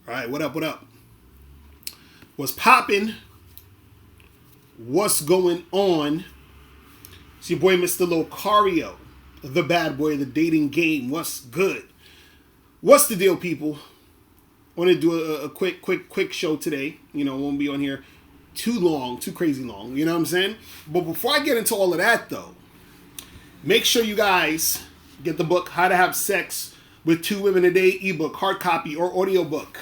All right, what up? What up? What's popping? What's going on? It's your boy, Mr. Locario, the bad boy of the dating game. What's good? What's the deal, people? I want to do a quick show today. Won't be on here too long, too crazy long. You know what I'm saying? But before I get into all of that, though, make sure you guys get the book, How to Have Sex with Two Women a Day, ebook, hard copy, or audiobook.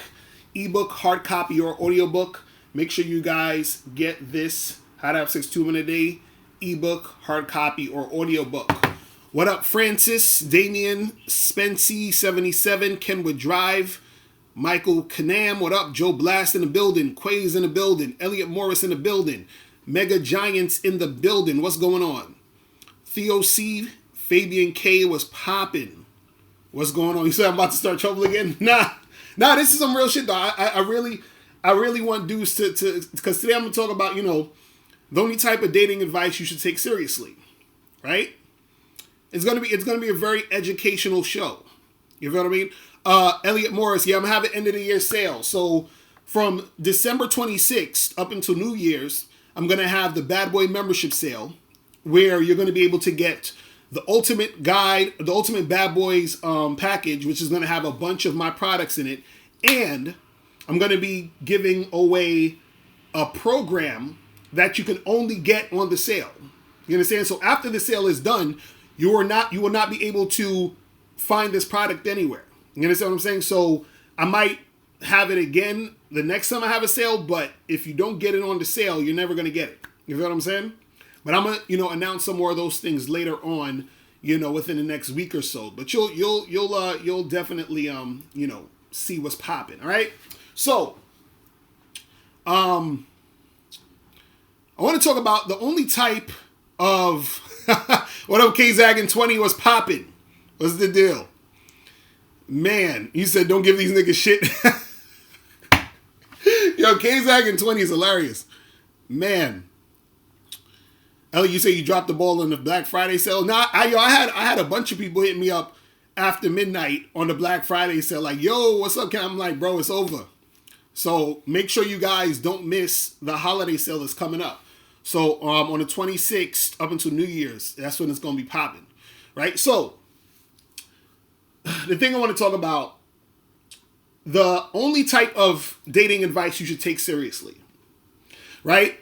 Ebook, hard copy, or audiobook. Make sure you guys get this, How to Have Sex 2 Women a Day, ebook, hard copy, or audiobook. What up, Francis, Damien, Spency, 77, Kenwood Drive, Michael Canam, what up? Joe Blast in the building, Quay's in the building, Elliot Morris in the building, Mega Giants in the building. What's going on? Theo C, Fabian K was popping. What's going on? You said I'm about to start trouble again? Nah, this is some real shit though. I really want dudes to because today I'm gonna talk about, the only type of dating advice you should take seriously. Right? It's gonna be a very educational show. You know what I mean? Elliot Morris, I'm gonna have an end of the year sale. So from December 26th up until New Year's, I'm gonna have the Bad Boy membership sale where you're gonna be able to get the ultimate guide, the ultimate Bad Boys package, which is gonna have a bunch of my products in it, and I'm gonna be giving away a program that you can only get on the sale. You understand? So after the sale is done, you will not be able to find this product anywhere. You understand what I'm saying? So I might have it again the next time I have a sale, but if you don't get it on the sale, you're never gonna get it. You know what I'm saying? But I'm gonna, announce some more of those things later on, within the next week or so. But you'll definitely see what's popping. All right. So, I want to talk about the only type of what up, K-Zag and 20 was popping. What's the deal? Man, you said don't give these niggas shit. Yo, K-Zag and 20 is hilarious. Man. Ellie, you say you dropped the ball on the Black Friday sale? Nah, I had a bunch of people hitting me up after midnight on the Black Friday sale, like, yo, what's up, Cam? I'm like, bro, it's over. So make sure you guys don't miss the holiday sale that's coming up. So on the 26th up until New Year's, that's when it's going to be popping, right? So the thing I want to talk about, the only type of dating advice you should take seriously, right?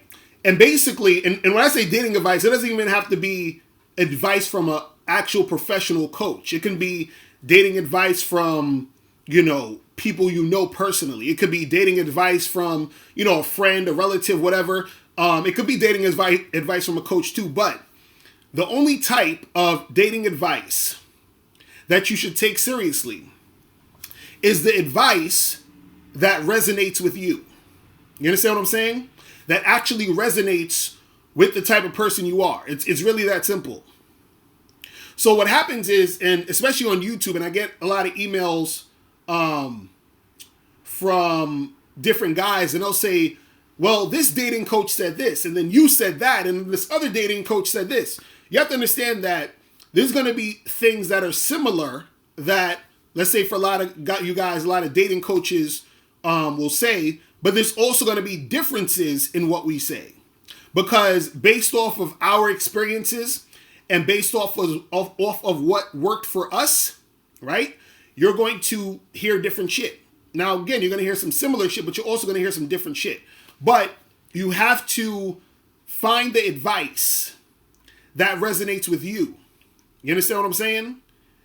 And basically, and when I say dating advice, it doesn't even have to be advice from an actual professional coach. It can be dating advice from, people personally. It could be dating advice from, a friend, a relative, whatever. It could be dating advice from a coach too. But the only type of dating advice that you should take seriously is the advice that resonates with you. You understand what I'm saying? That actually resonates with the type of person you are. It's really that simple. So what happens is, and especially on YouTube, and I get a lot of emails from different guys, and they'll say, well, this dating coach said this, and then you said that, and this other dating coach said this. You have to understand that there's going to be things that are similar that, let's say for a lot of you guys, a lot of dating coaches will say, but there's also going to be differences in what we say. Because based off of our experiences and based off of what worked for us, right, you're going to hear different shit. Now, again, you're going to hear some similar shit, but you're also going to hear some different shit. But you have to find the advice that resonates with you. You understand what I'm saying?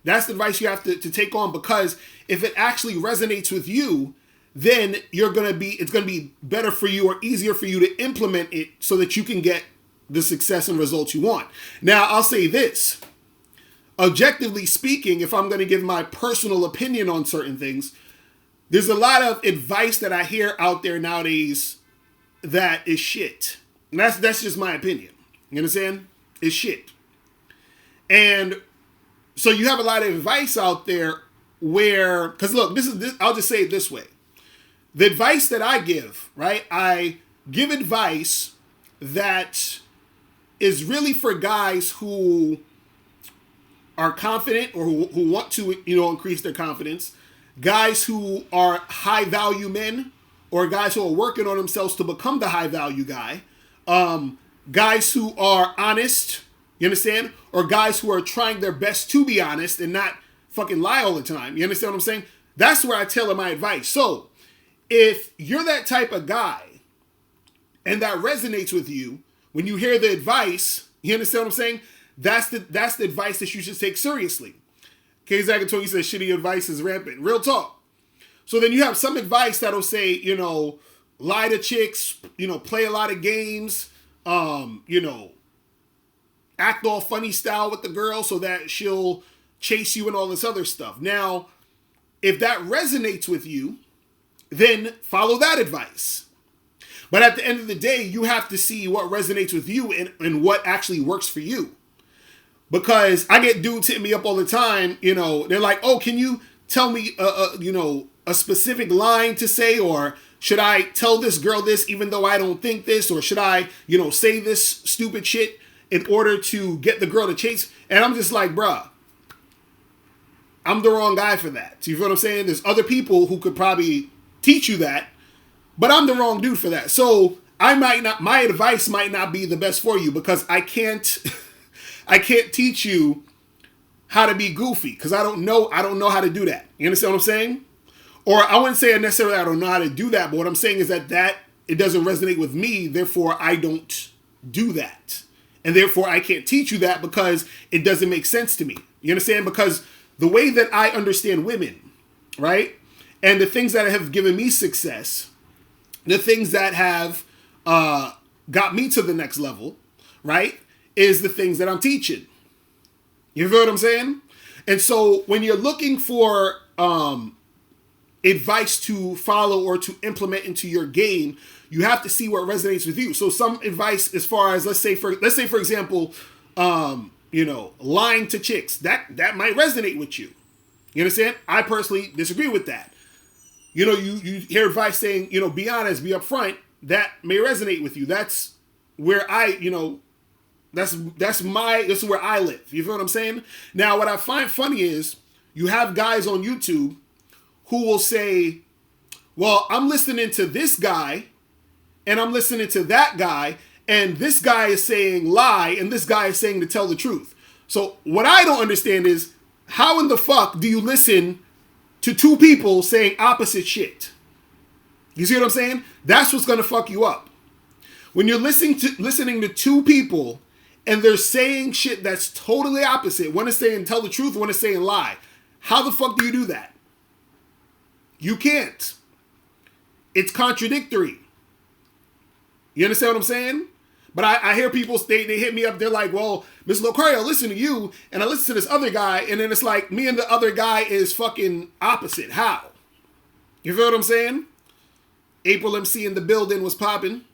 That's the advice you have to take on, because if it actually resonates with you, then it's going to be better for you or easier for you to implement it so that you can get the success and results you want. Now, I'll say this. Objectively speaking, if I'm going to give my personal opinion on certain things, there's a lot of advice that I hear out there nowadays that is shit. And that's just my opinion. You understand? It's shit. And so you have a lot of advice out there where, because look, I'll just say it this way. The advice that I give, right? I give advice that is really for guys who are confident or who want to, increase their confidence, guys who are high value men, or guys who are working on themselves to become the high value guy, guys who are honest, you understand? Or guys who are trying their best to be honest and not fucking lie all the time. You understand what I'm saying? That's where I tailor my advice. So if you're that type of guy and that resonates with you, when you hear the advice, you understand what I'm saying? That's the advice that you should take seriously. K. Zagatoni says shitty advice is rampant. Real talk. So then you have some advice that'll say, you know, lie to chicks, you know, play a lot of games, you know, act all funny style with the girl so that she'll chase you and all this other stuff. Now, if that resonates with you, then follow that advice. But at the end of the day, you have to see what resonates with you and what actually works for you. Because I get dudes hitting me up all the time, you know, they're like, oh, can you tell me, you know, a specific line to say, or should I tell this girl this even though I don't think this, or should I, you know, say this stupid shit in order to get the girl to chase? And I'm just like, bruh, I'm the wrong guy for that. Do you feel what I'm saying? There's other people who could probably teach you that, but I'm the wrong dude for that. So my advice might not be the best for you, because I can't teach you how to be goofy, because I don't know how to do that. You understand what I'm saying? Or I wouldn't say necessarily I don't know how to do that, but what I'm saying is that it doesn't resonate with me, therefore I don't do that. And therefore I can't teach you that because it doesn't make sense to me. You understand? Because the way that I understand women, right? And the things that have given me success, the things that have got me to the next level, right? Is the things that I'm teaching. You feel what I'm saying? And so when you're looking for advice to follow or to implement into your game, you have to see what resonates with you. So some advice as far as let's say for example, you know, lying to chicks, that might resonate with you. You understand? I personally disagree with that. You know, you hear advice saying, you know, be honest, be upfront. That may resonate with you. That's where you know, that's where I live. You feel what I'm saying? Now, what I find funny is you have guys on YouTube who will say, well, I'm listening to this guy and I'm listening to that guy, and this guy is saying lie and this guy is saying to tell the truth. So what I don't understand is, how in the fuck do you listen to two people saying opposite shit? You see what I'm saying? That's what's going to fuck you up. When you're listening to two people and they're saying shit that's totally opposite. One is saying tell the truth, one is saying lie. How the fuck do you do that? You can't. It's contradictory. You understand what I'm saying? But I hear people, they hit me up, they're like, well, Mr. Locario, I listen to you, and I listen to this other guy, and then it's like, me and the other guy is fucking opposite. How? You feel what I'm saying? April MC in the building was popping.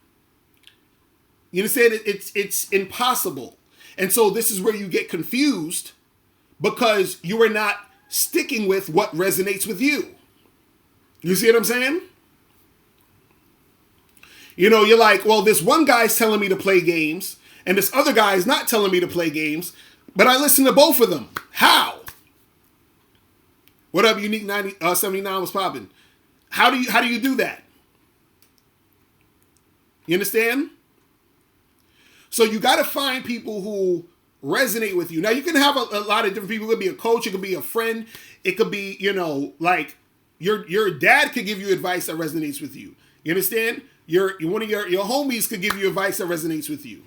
You understand? It's impossible. And so this is where you get confused, because you are not sticking with what resonates with you. You see what I'm saying? You know, you're like, well, this one guy's telling me to play games, and this other guy is not telling me to play games, but I listen to both of them. How? What up, Unique 79 was popping? How do you do that? You understand? So you got to find people who resonate with you. Now, you can have a lot of different people. It could be a coach. It could be a friend. It could be, you know, like your dad could give you advice that resonates with you. You understand? One of your homies could give you advice that resonates with you.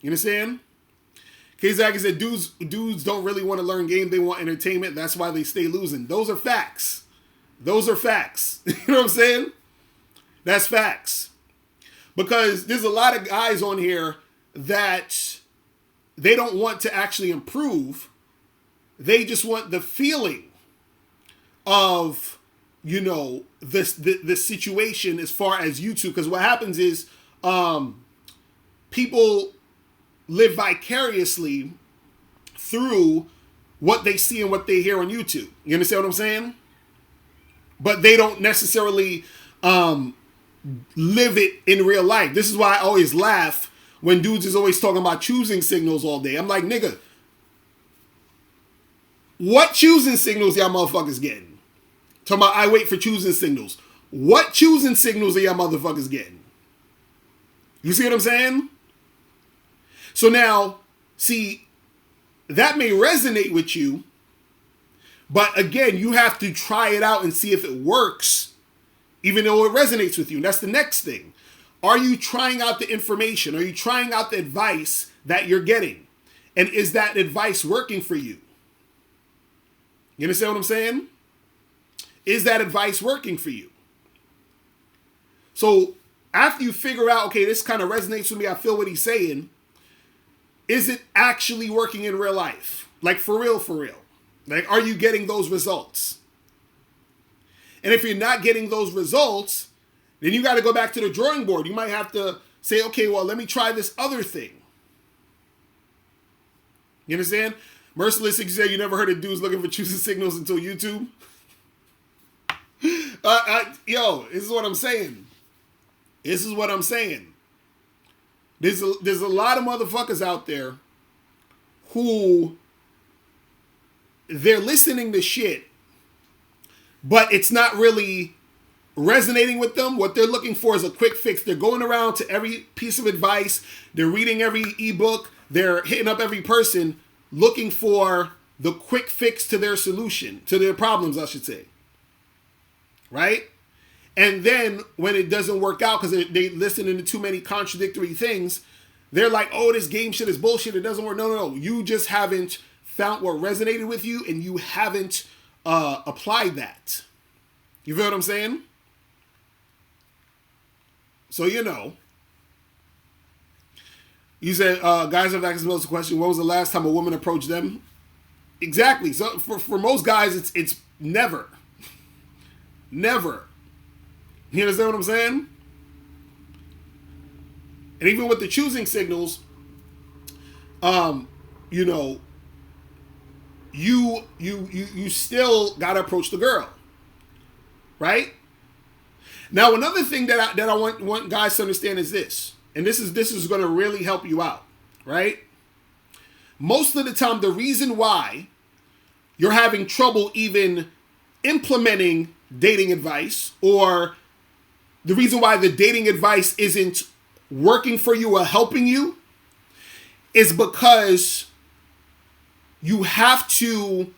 You understand? K-Zag said dudes don't really want to learn game. They want entertainment. That's why they stay losing. Those are facts. Those are facts. You know what I'm saying? That's facts. Because there's a lot of guys on here that they don't want to actually improve. They just want the feeling of, you know, the situation as far as YouTube. Because what happens is people live vicariously through what they see and what they hear on YouTube. You understand what I'm saying? But they don't necessarily live it in real life. This is why I always laugh when dudes is always talking about choosing signals all day. I'm like, nigga, what choosing signals y'all motherfuckers getting? Talking about I wait for choosing signals. What choosing signals are y'all motherfuckers getting? You see what I'm saying? So now, see, that may resonate with you, but again, you have to try it out and see if it works, even though it resonates with you. And that's the next thing. Are you trying out the information? Are you trying out the advice that you're getting? And is that advice working for you? You understand what I'm saying? Is that advice working for you? So after you figure out, okay, this kind of resonates with me, I feel what he's saying, is it actually working in real life? Like for real, for real? Like, are you getting those results? And if you're not getting those results, then you got to go back to the drawing board. You might have to say, okay, well, let me try this other thing. You understand? Merciless, you say you never heard of dudes looking for choosing signals until YouTube. Yo, this is what I'm saying. This is what I'm saying. There's a lot of motherfuckers out there who they're listening to shit, but it's not really resonating with them. What they're looking for is a quick fix. They're going around to every piece of advice. They're reading every ebook. They're hitting up every person looking for the quick fix to their solution, to their problems, I should say. Right? And then when it doesn't work out because they listening to too many contradictory things, they're like, oh, this game shit is bullshit. It doesn't work. No. You just haven't found what resonated with you and you haven't applied that. You feel what I'm saying? So, you know. You said, guys have asked us a question. When was the last time a woman approached them? Exactly. So for most guys, it's never. Never. You understand what I'm saying? And even with the choosing signals, you know, you still gotta approach the girl, right? Now, another thing that I want guys to understand is this, and this is going to really help you out, right? Most of the time, the reason why you're having trouble even implementing dating advice, or the reason why the dating advice isn't working for you or helping you, is because you have to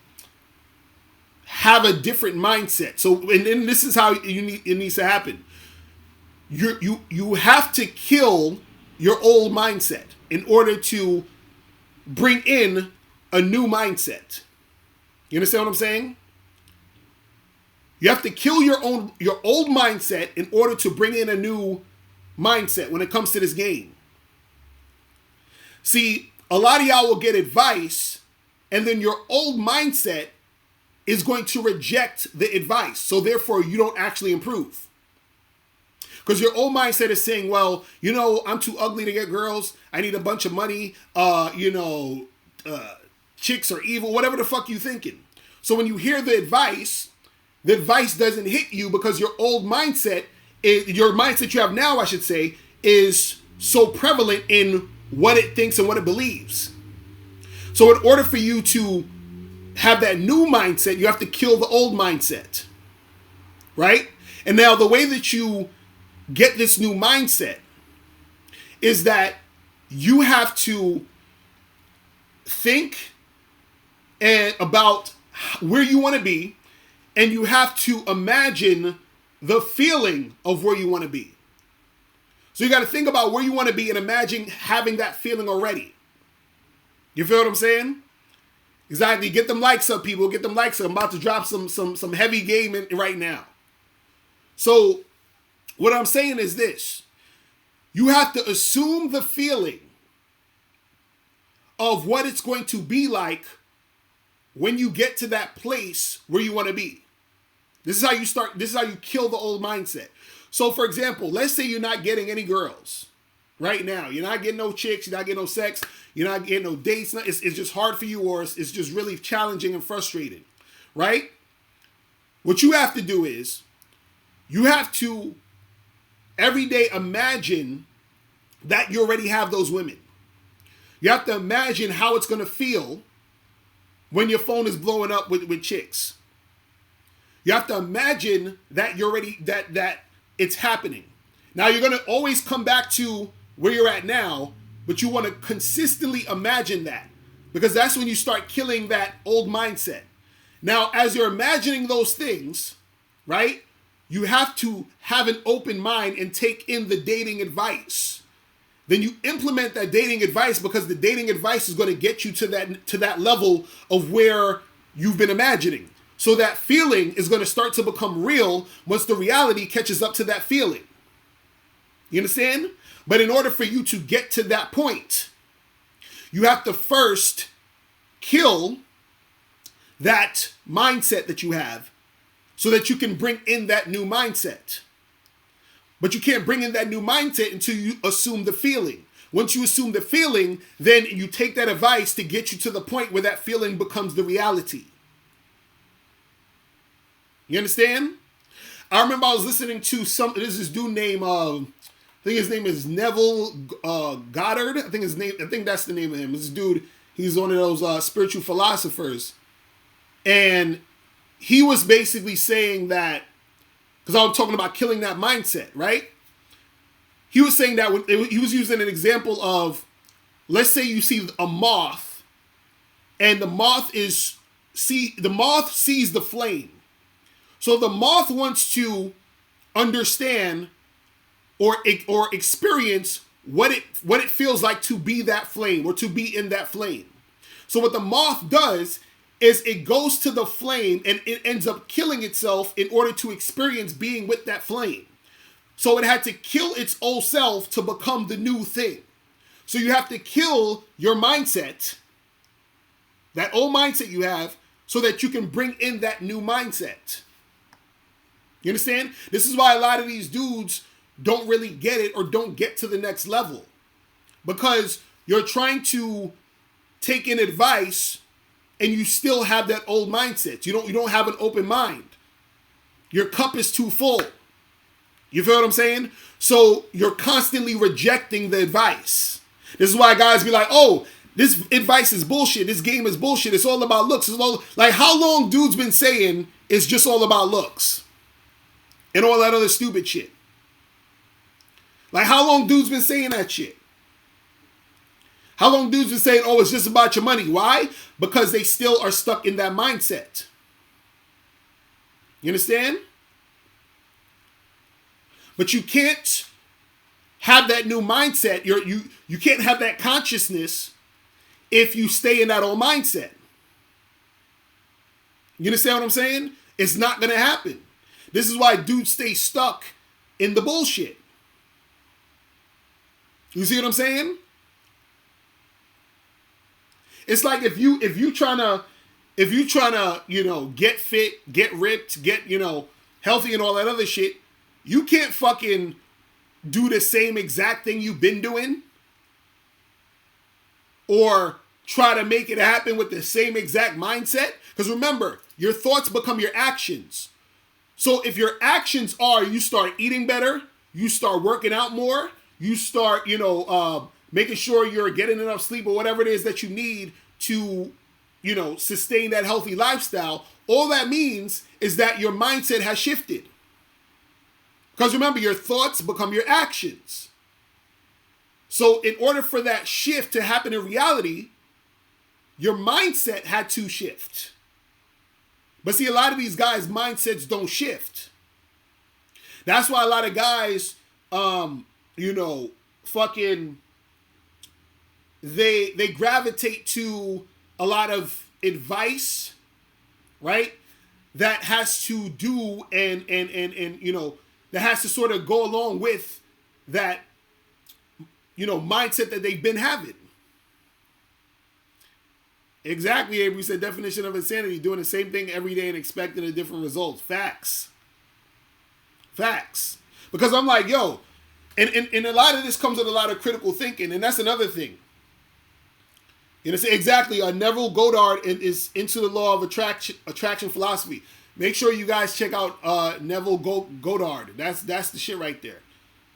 have a different mindset. So, and then this is how it needs to happen. You have to kill your old mindset in order to bring in a new mindset. You understand what I'm saying? You have to kill your old mindset in order to bring in a new mindset when it comes to this game. See, a lot of y'all will get advice, and then your old mindset is going to reject the advice. So therefore, you don't actually improve. Because your old mindset is saying, well, you know, I'm too ugly to get girls. I need a bunch of money. Chicks are evil, whatever the fuck you thinking. So when you hear the advice doesn't hit you because your old mindset, your mindset you have now, I should say, is so prevalent in what it thinks and what it believes. So in order for you to have that new mindset, you have to kill the old mindset, right? And now the way that you get this new mindset is that you have to think about where you want to be, and you have to imagine the feeling of where you want to be. So you got to think about where you want to be and imagine having that feeling already. You feel what I'm saying? Exactly. Get them likes up, people. Get them likes up. I'm about to drop some heavy game in right now. So what I'm saying is this. You have to assume the feeling of what it's going to be like when you get to that place where you want to be. This is how you start. This is how you kill the old mindset. So, for example, let's say you're not getting any girls right now. You're not getting no chicks. You're not getting no sex. You're not getting no dates. It's just hard for you, or it's just really challenging and frustrating, right? What you have to do is you have to every day imagine that you already have those women. You have to imagine how it's going to feel when your phone is blowing up with chicks. You have to imagine that you're ready, that it's happening. Now you're going to always come back to where you're at now, but you want to consistently imagine that, because that's when you start killing that old mindset. Now, as you're imagining those things, right, you have to have an open mind and take in the dating advice. Then you implement that dating advice, because the dating advice is going to get you to that level of where you've been imagining. So that feeling is going to start to become real once the reality catches up to that feeling. You understand? But in order for you to get to that point, you have to first kill that mindset that you have so that you can bring in that new mindset. But you can't bring in that new mindset until you assume the feeling. Once you assume the feeling, then you take that advice to get you to the point where that feeling becomes the reality. You understand? I remember I was listening to there's this dude named, I think his name is Neville Goddard. I think that's the name of him. This dude, he's one of those spiritual philosophers. And he was basically saying that, because I was talking about killing that mindset, right? He was saying that he was using an example of, let's say you see a moth, and the moth sees the flame. So the moth wants to understand or experience what it feels like to be that flame, or to be in that flame. So what the moth does is it goes to the flame and it ends up killing itself in order to experience being with that flame. So it had to kill its old self to become the new thing. So you have to kill your mindset, that old mindset you have, so that you can bring in that new mindset. You understand? This is why a lot of these dudes don't really get it, or don't get to the next level, because you're trying to take in advice and you still have that old mindset. You don't have an open mind. Your cup is too full. You feel what I'm saying? So you're constantly rejecting the advice. This is why guys be like, oh, this advice is bullshit. This game is bullshit. It's all about looks. It's all, like, how long dudes been saying it's just all about looks and all that other stupid shit? Like, how long dudes been saying that shit? How long dudes been saying, oh, it's just about your money? Why? Because they still are stuck in that mindset. You understand? But you can't have that new mindset. You can't have that consciousness if you stay in that old mindset. You understand what I'm saying? It's not going to happen. This is why dudes stay stuck in the bullshit. You see what I'm saying? It's like if you trying to, you know, get fit, get ripped, get, you know, healthy and all that other shit, you can't fucking do the same exact thing you've been doing, or try to make it happen with the same exact mindset. Because remember, your thoughts become your actions. So if your actions are, you start eating better, you start working out more, you start, you know, making sure you're getting enough sleep or whatever it is that you need to, you know, sustain that healthy lifestyle, all that means is that your mindset has shifted. Because remember, your thoughts become your actions. So in order for that shift to happen in reality, your mindset had to shift. But see, a lot of these guys' mindsets don't shift. That's why a lot of guys, you know, fucking, they gravitate to a lot of advice, right? That has to do and you know, that has to sort of go along with that, you know, mindset that they've been having. Exactly, Avery said, definition of insanity, doing the same thing every day and expecting a different result. Facts. Because I'm like, yo, and a lot of this comes with a lot of critical thinking, and that's another thing. You know, exactly. Neville Goddard is into the law of attraction philosophy. Make sure you guys check out Neville Goddard. That's the shit right there.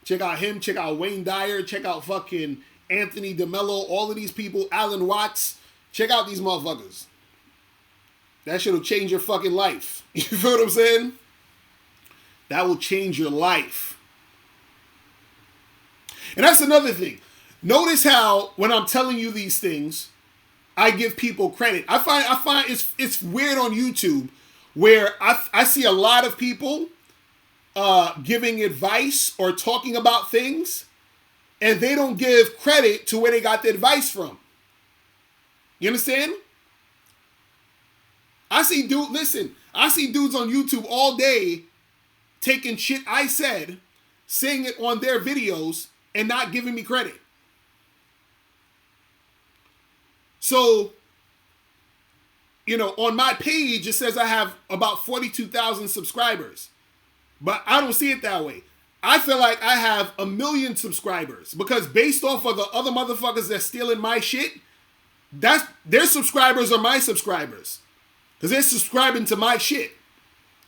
Check out him. Check out Wayne Dyer. Check out fucking Anthony DeMello. All of these people. Alan Watts. Check out these motherfuckers. That shit will change your fucking life. You feel what I'm saying? That will change your life. And that's another thing. Notice how when I'm telling you these things, I give people credit. I find it's weird on YouTube where I see a lot of people giving advice or talking about things, and they don't give credit to where they got the advice from. You understand? I see dudes on YouTube all day taking shit I said, saying it on their videos, and not giving me credit. So, you know, on my page, it says I have about 42,000 subscribers. But I don't see it that way. I feel like I have 1 million subscribers. Because based off of the other motherfuckers that's stealing my shit, their subscribers are my subscribers. Because they're subscribing to my shit.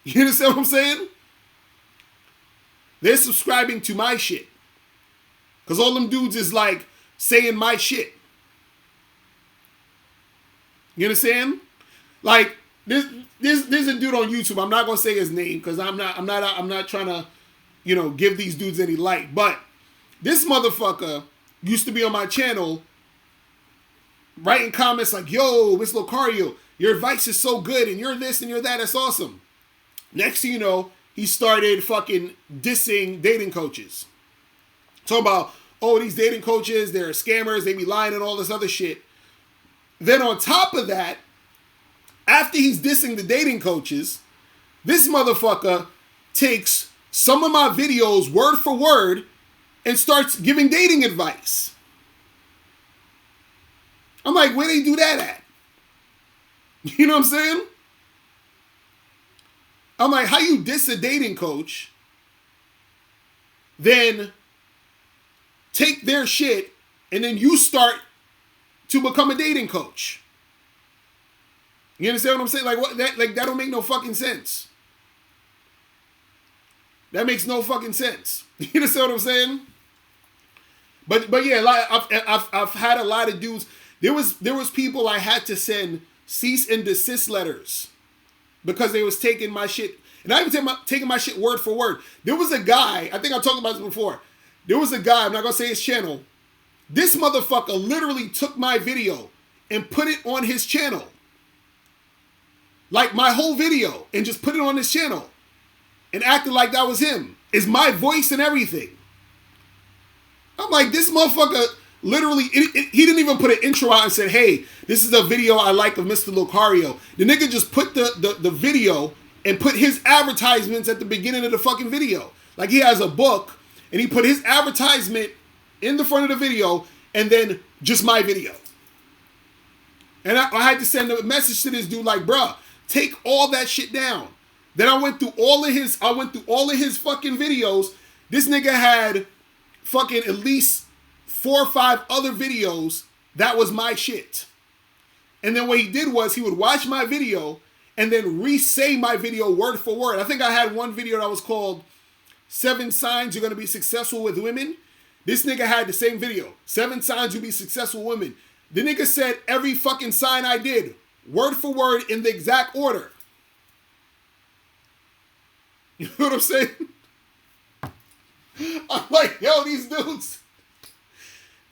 You understand what I'm saying? They're subscribing to my shit. Because all them dudes is like saying my shit. You understand? Like, there's a dude on YouTube. I'm not gonna say his name because I'm not trying to, you know, give these dudes any light. But this motherfucker used to be on my channel writing comments like, yo, Miss Locario, your advice is so good and you're this and you're that. That's awesome. Next thing you know, he started fucking dissing dating coaches. Talking about, oh, these dating coaches, they're scammers, they be lying and all this other shit. Then on top of that, after he's dissing the dating coaches, this motherfucker takes some of my videos word for word and starts giving dating advice. I'm like, where they do that at? You know what I'm saying? I'm like, how you diss a dating coach, then take their shit, and then you start to become a dating coach? You understand what I'm saying? Like, what? That don't make no fucking sense. That makes no fucking sense. You understand what I'm saying? But yeah, like I've had a lot of dudes. There was people I had to send cease and desist letters because they was taking my shit, and I even taking my shit word for word. There was a guy, I think I talked about this before. There was a guy, I'm not gonna say his channel. This motherfucker literally took my video and put it on his channel. Like my whole video, and just put it on his channel. And acted like that was him. It's my voice and everything. I'm like, this motherfucker literally, he didn't even put an intro out and said, hey, this is a video I like of Mr. Locario. The nigga just put the video and put his advertisements at the beginning of the fucking video. Like he has a book, and he put his advertisement in the front of the video, and then just my video. And I had to send a message to this dude like, bruh, take all that shit down. Then I went through all of his fucking videos. This nigga had fucking at least 4 or 5 other videos that was my shit. And then what he did was he would watch my video and then re-say my video word for word. I think I had one video that was called 7 Signs You're Gonna Be Successful with Women. This nigga had the same video. 7 Signs You'll Be Successful with Women. The nigga said every fucking sign I did, word for word in the exact order. You know what I'm saying? I'm like, yo, these dudes.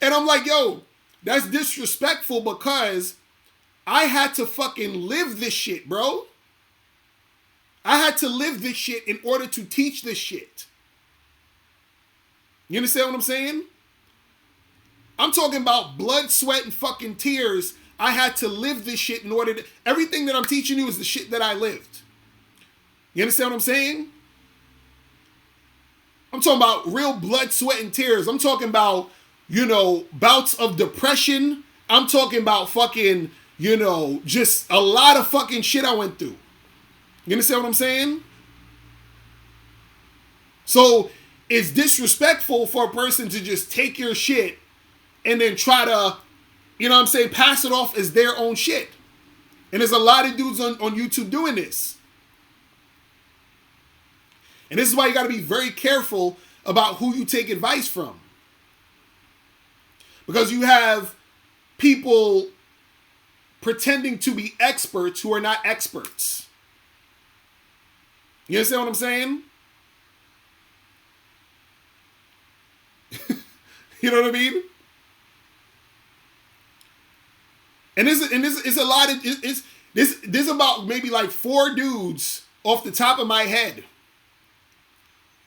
And I'm like, yo, that's disrespectful because I had to fucking live this shit, bro. I had to live this shit in order to teach this shit. You understand what I'm saying? I'm talking about blood, sweat, and fucking tears. I had to live this shit in order to... Everything that I'm teaching you is the shit that I lived. You understand what I'm saying? I'm talking about real blood, sweat, and tears. I'm talking about, you know, bouts of depression. I'm talking about fucking, you know, just a lot of fucking shit I went through. You understand what I'm saying? So it's disrespectful for a person to just take your shit and then try to, you know what I'm saying, pass it off as their own shit. And there's a lot of dudes on YouTube doing this. And this is why you got to be very careful about who you take advice from. Because you have people pretending to be experts who are not experts. You understand what I'm saying? You know what I mean? And this is a lot of this about maybe like 4 dudes off the top of my head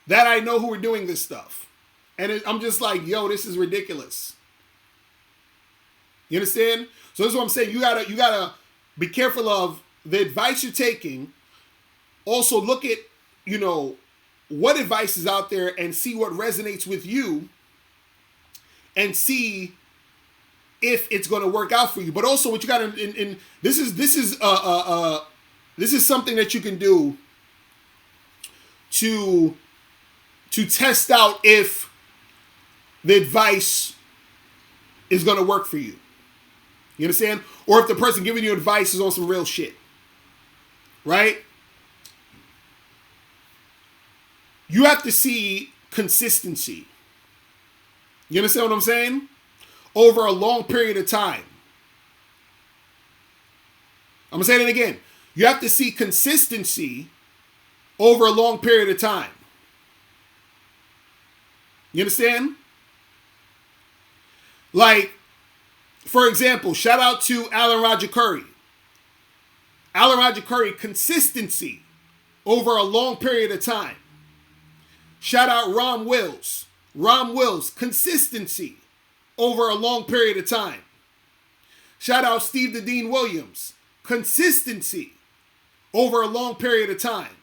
that I know who are doing this stuff, and I'm just like, yo, this is ridiculous. You understand? So this is what I'm saying. You gotta be careful of the advice you're taking. Also look at, what advice is out there and see what resonates with you and see if it's going to work out for you. But also what you got in this is something that you can do to test out if the advice is going to work for you. You understand? Or if the person giving you advice is on some real shit. Right? You have to see consistency. You understand what I'm saying? Over a long period of time. I'm going to say that again. You have to see consistency over a long period of time. You understand? Like, for example, shout out to Alan Roger Curry. Alan Roger Curry, consistency over a long period of time. Shout out Ron Wills. Ron Wills, consistency over a long period of time. Shout out Steve the Dean Williams, consistency over a long period of time.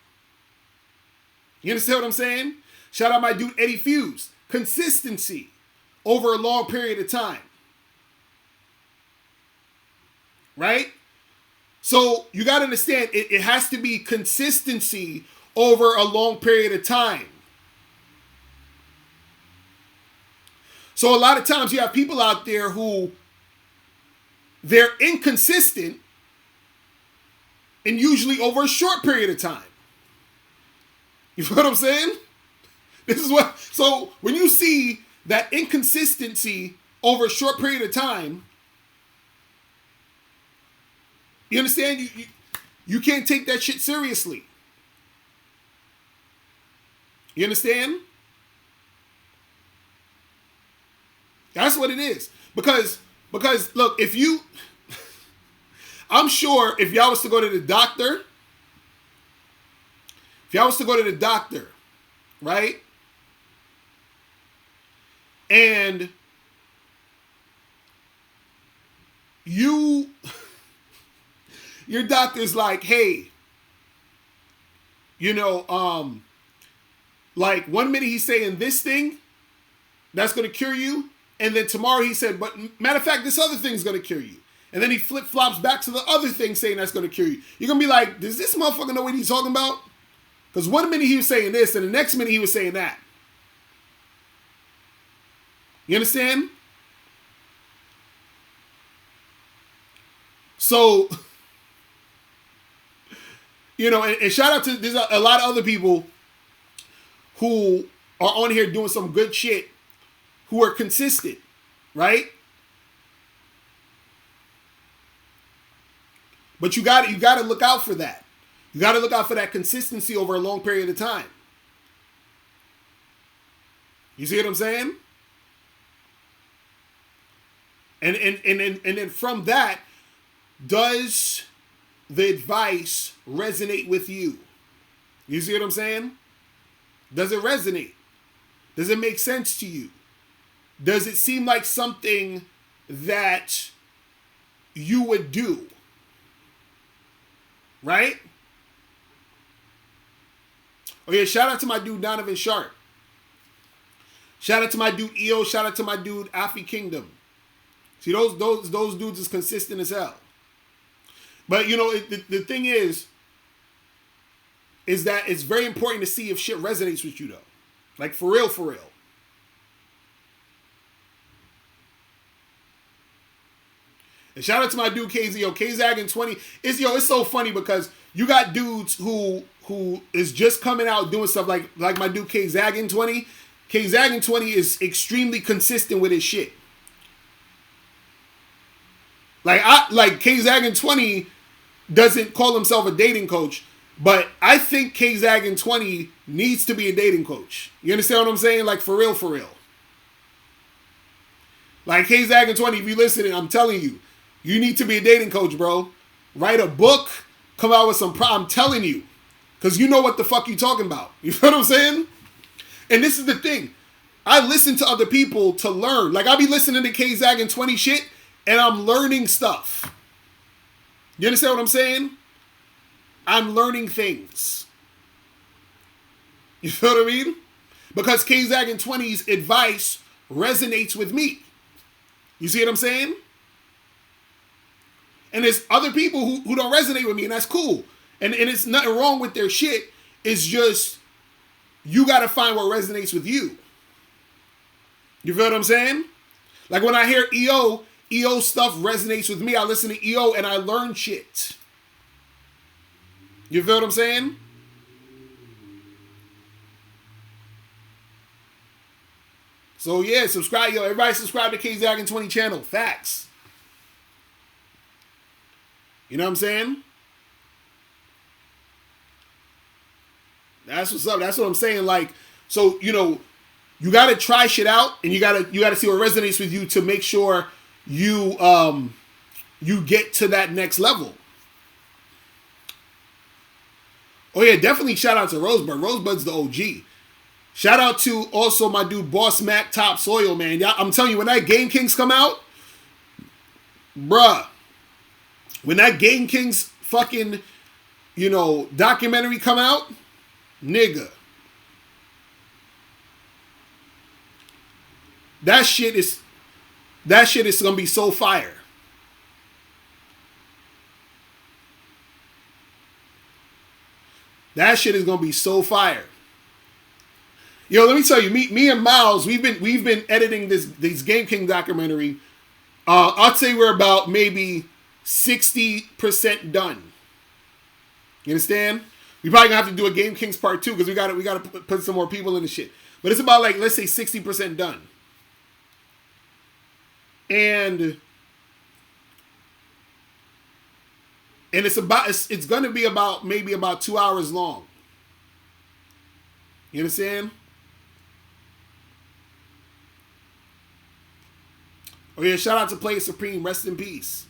You understand what I'm saying? Shout out my dude Eddie Fuse, consistency over a long period of time. Right? So you got to understand, it has to be consistency over a long period of time. So a lot of times you have people out there who they're inconsistent and usually over a short period of time. You feel what I'm saying? This is what, so when you see that inconsistency over a short period of time, you understand? You can't take that shit seriously. You understand? That's what it is. Because look, I'm sure if y'all was to go to the doctor, right? And your doctor's like, hey, like 1 minute he's saying this thing that's going to cure you. And then tomorrow he said, but matter of fact, this other thing's going to cure you. And then he flip-flops back to the other thing saying that's going to cure you. You're going to be like, does this motherfucker know what he's talking about? Because 1 minute he was saying this, and the next minute he was saying that. You understand? So, and shout out to, there's a lot of other people who are on here doing some good shit, who are consistent, right? But you got to look out for that. You got to look out for that consistency over a long period of time. You see what I'm saying? And then from that, does the advice resonate with you? You see what I'm saying? Does it resonate? Does it make sense to you? Does it seem like something that you would do? Right? Oh yeah, shout out to my dude Donovan Sharp. Shout out to my dude EO. Shout out to my dude Afi Kingdom. See, those dudes is consistent as hell. But the thing is that it's very important to see if shit resonates with you though. Like for real, for real. And shout out to my dude KZ. K-Zag 20. It's so funny because you got dudes who is just coming out doing stuff like my dude K-Zag 20. K-Zag 20 is extremely consistent with his shit. Like K-Zaggin 20 doesn't call himself a dating coach, but I think K-Zaggin 20 needs to be a dating coach. You understand what I'm saying? Like, for real, for real. Like, K-Zaggin 20, if you listening, I'm telling you, you need to be a dating coach, bro. Write a book, come out with some I'm telling you. Because you know what the fuck you talking about. You know what I'm saying? And this is the thing. I listen to other people to learn. Like, I be listening to K-Zaggin 20 shit, and I'm learning stuff. You understand what I'm saying? I'm learning things. You feel what I mean? Because K-Zaggin 20's advice resonates with me. You see what I'm saying? And there's other people who don't resonate with me, and that's cool. And it's nothing wrong with their shit. It's just, you got to find what resonates with you. You feel what I'm saying? Like, when I hear EO stuff resonates with me. I listen to EO and I learn shit. You feel what I'm saying? So yeah, subscribe, yo. Everybody subscribe to K-Zaggin 20 channel. Facts. You know what I'm saying? That's what's up. That's what I'm saying. Like, so, you know, you gotta try shit out, and you gotta see what resonates with you to make sure you get to that next level. Oh yeah, definitely shout out to Rosebud. Rosebud's the OG. Shout out to also my dude Boss Mac Topsoil, man. I'm telling you, when that Game Kings come out, bruh, when that Game Kings fucking, you know, documentary come out, nigga, that shit is gonna be so fire. That shit is gonna be so fire. Yo, let me tell you, me and Miles, we've been editing this Game King documentary. I'd say we're about maybe 60% done. You understand? We probably gonna have to do a Game Kings part 2 because we gotta put some more people in the shit. But it's about, like, let's say 60% done. And it's gonna be maybe about 2 hours long. You understand? Oh yeah, shout out to Play Supreme, rest in peace.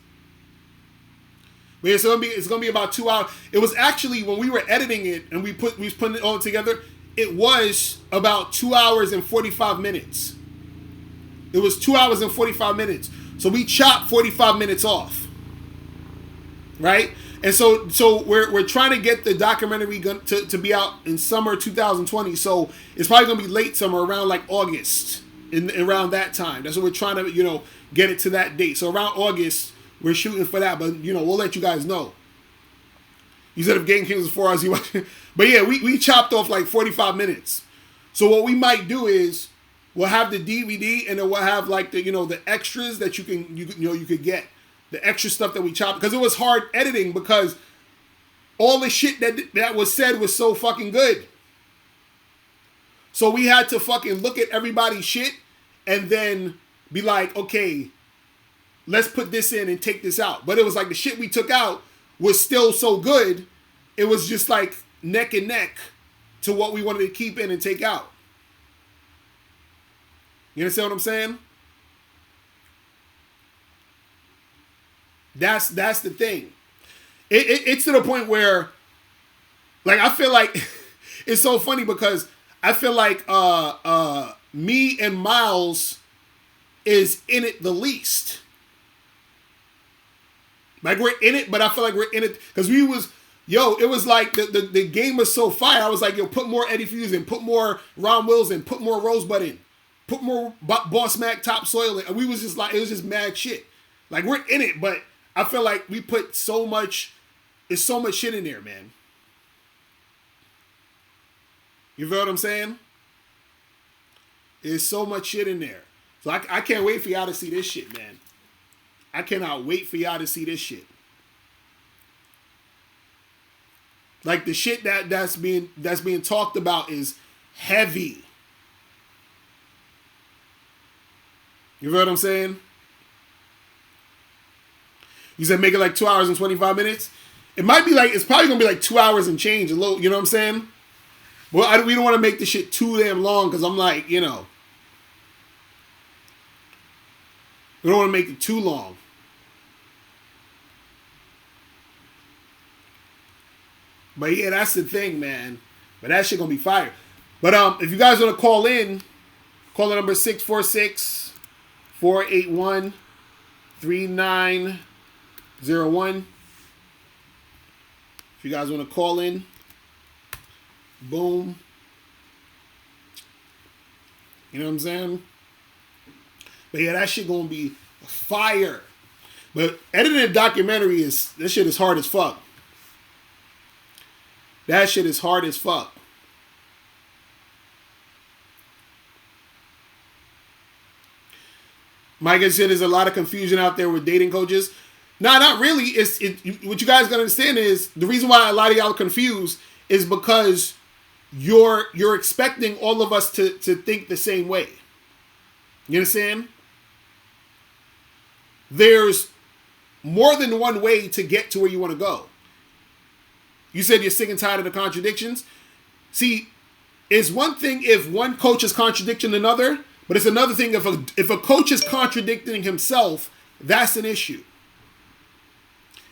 But yeah, so it's gonna be about 2 hours. It was actually, when we were editing it and we was putting it all together, it was about 2 hours and 45 minutes. It was 2 hours and 45 minutes. So we chopped 45 minutes off. Right? And so we're trying to get the documentary to be out in summer 2020. So it's probably gonna be late summer, around like August, around that time. That's what we're trying to, you know, get it to that date. So around August, we're shooting for that. But, you know, we'll let you guys know. You said if Game Kings was 4 hours, you watch. But yeah, we chopped off like 45 minutes. So what we might do is, we'll have the DVD, and then we'll have, like, the, you know, the extras that you could get. The extra stuff that we chopped. Because it was hard editing, because all the shit that was said was so fucking good. So we had to fucking look at everybody's shit and then be like, okay, let's put this in and take this out. But it was like the shit we took out was still so good, it was just like neck and neck to what we wanted to keep in and take out. You understand what I'm saying? That's the thing. It's to the point where, like, I feel like it's so funny because I feel like me and Miles is in it the least. Like, we're in it, but I feel like we're in it because it was like the game was so fire. I was like, yo, put more Eddie Fuse in, put more Ron Wills in, put more Rosebud in, put more Boss Mac Topsoil in. And we was just like, it was just mad shit. Like, we're in it, but I feel like we put so much shit in there, man. You feel what I'm saying? There's so much shit in there. So I can't wait for y'all to see this shit, man. I cannot wait for y'all to see this shit. Like, the shit that's being talked about is heavy. You feel what I'm saying? You said make it like 2 hours and 25 minutes. It might be like, it's probably gonna be like 2 hours and change a little. You know what I'm saying? Well, we don't want to make the shit too damn long because I'm like, we don't want to make it too long. But yeah, that's the thing, man. But that shit gonna be fire. But if you guys want to call in, call the number 646-481-3901. If you guys want to call in, boom. You know what I'm saying? But yeah, that shit gonna be fire. But editing a documentary this shit is hard as fuck. That shit is hard as fuck. Mike has said there's a lot of confusion out there with dating coaches. Nah, not really. What you guys gotta understand is the reason why a lot of y'all are confused is because you're expecting all of us to think the same way. You understand? There's more than one way to get to where you want to go. You said you're sick and tired of the contradictions. See, it's one thing if one coach is contradicting another, but it's another thing if a coach is contradicting himself, that's an issue.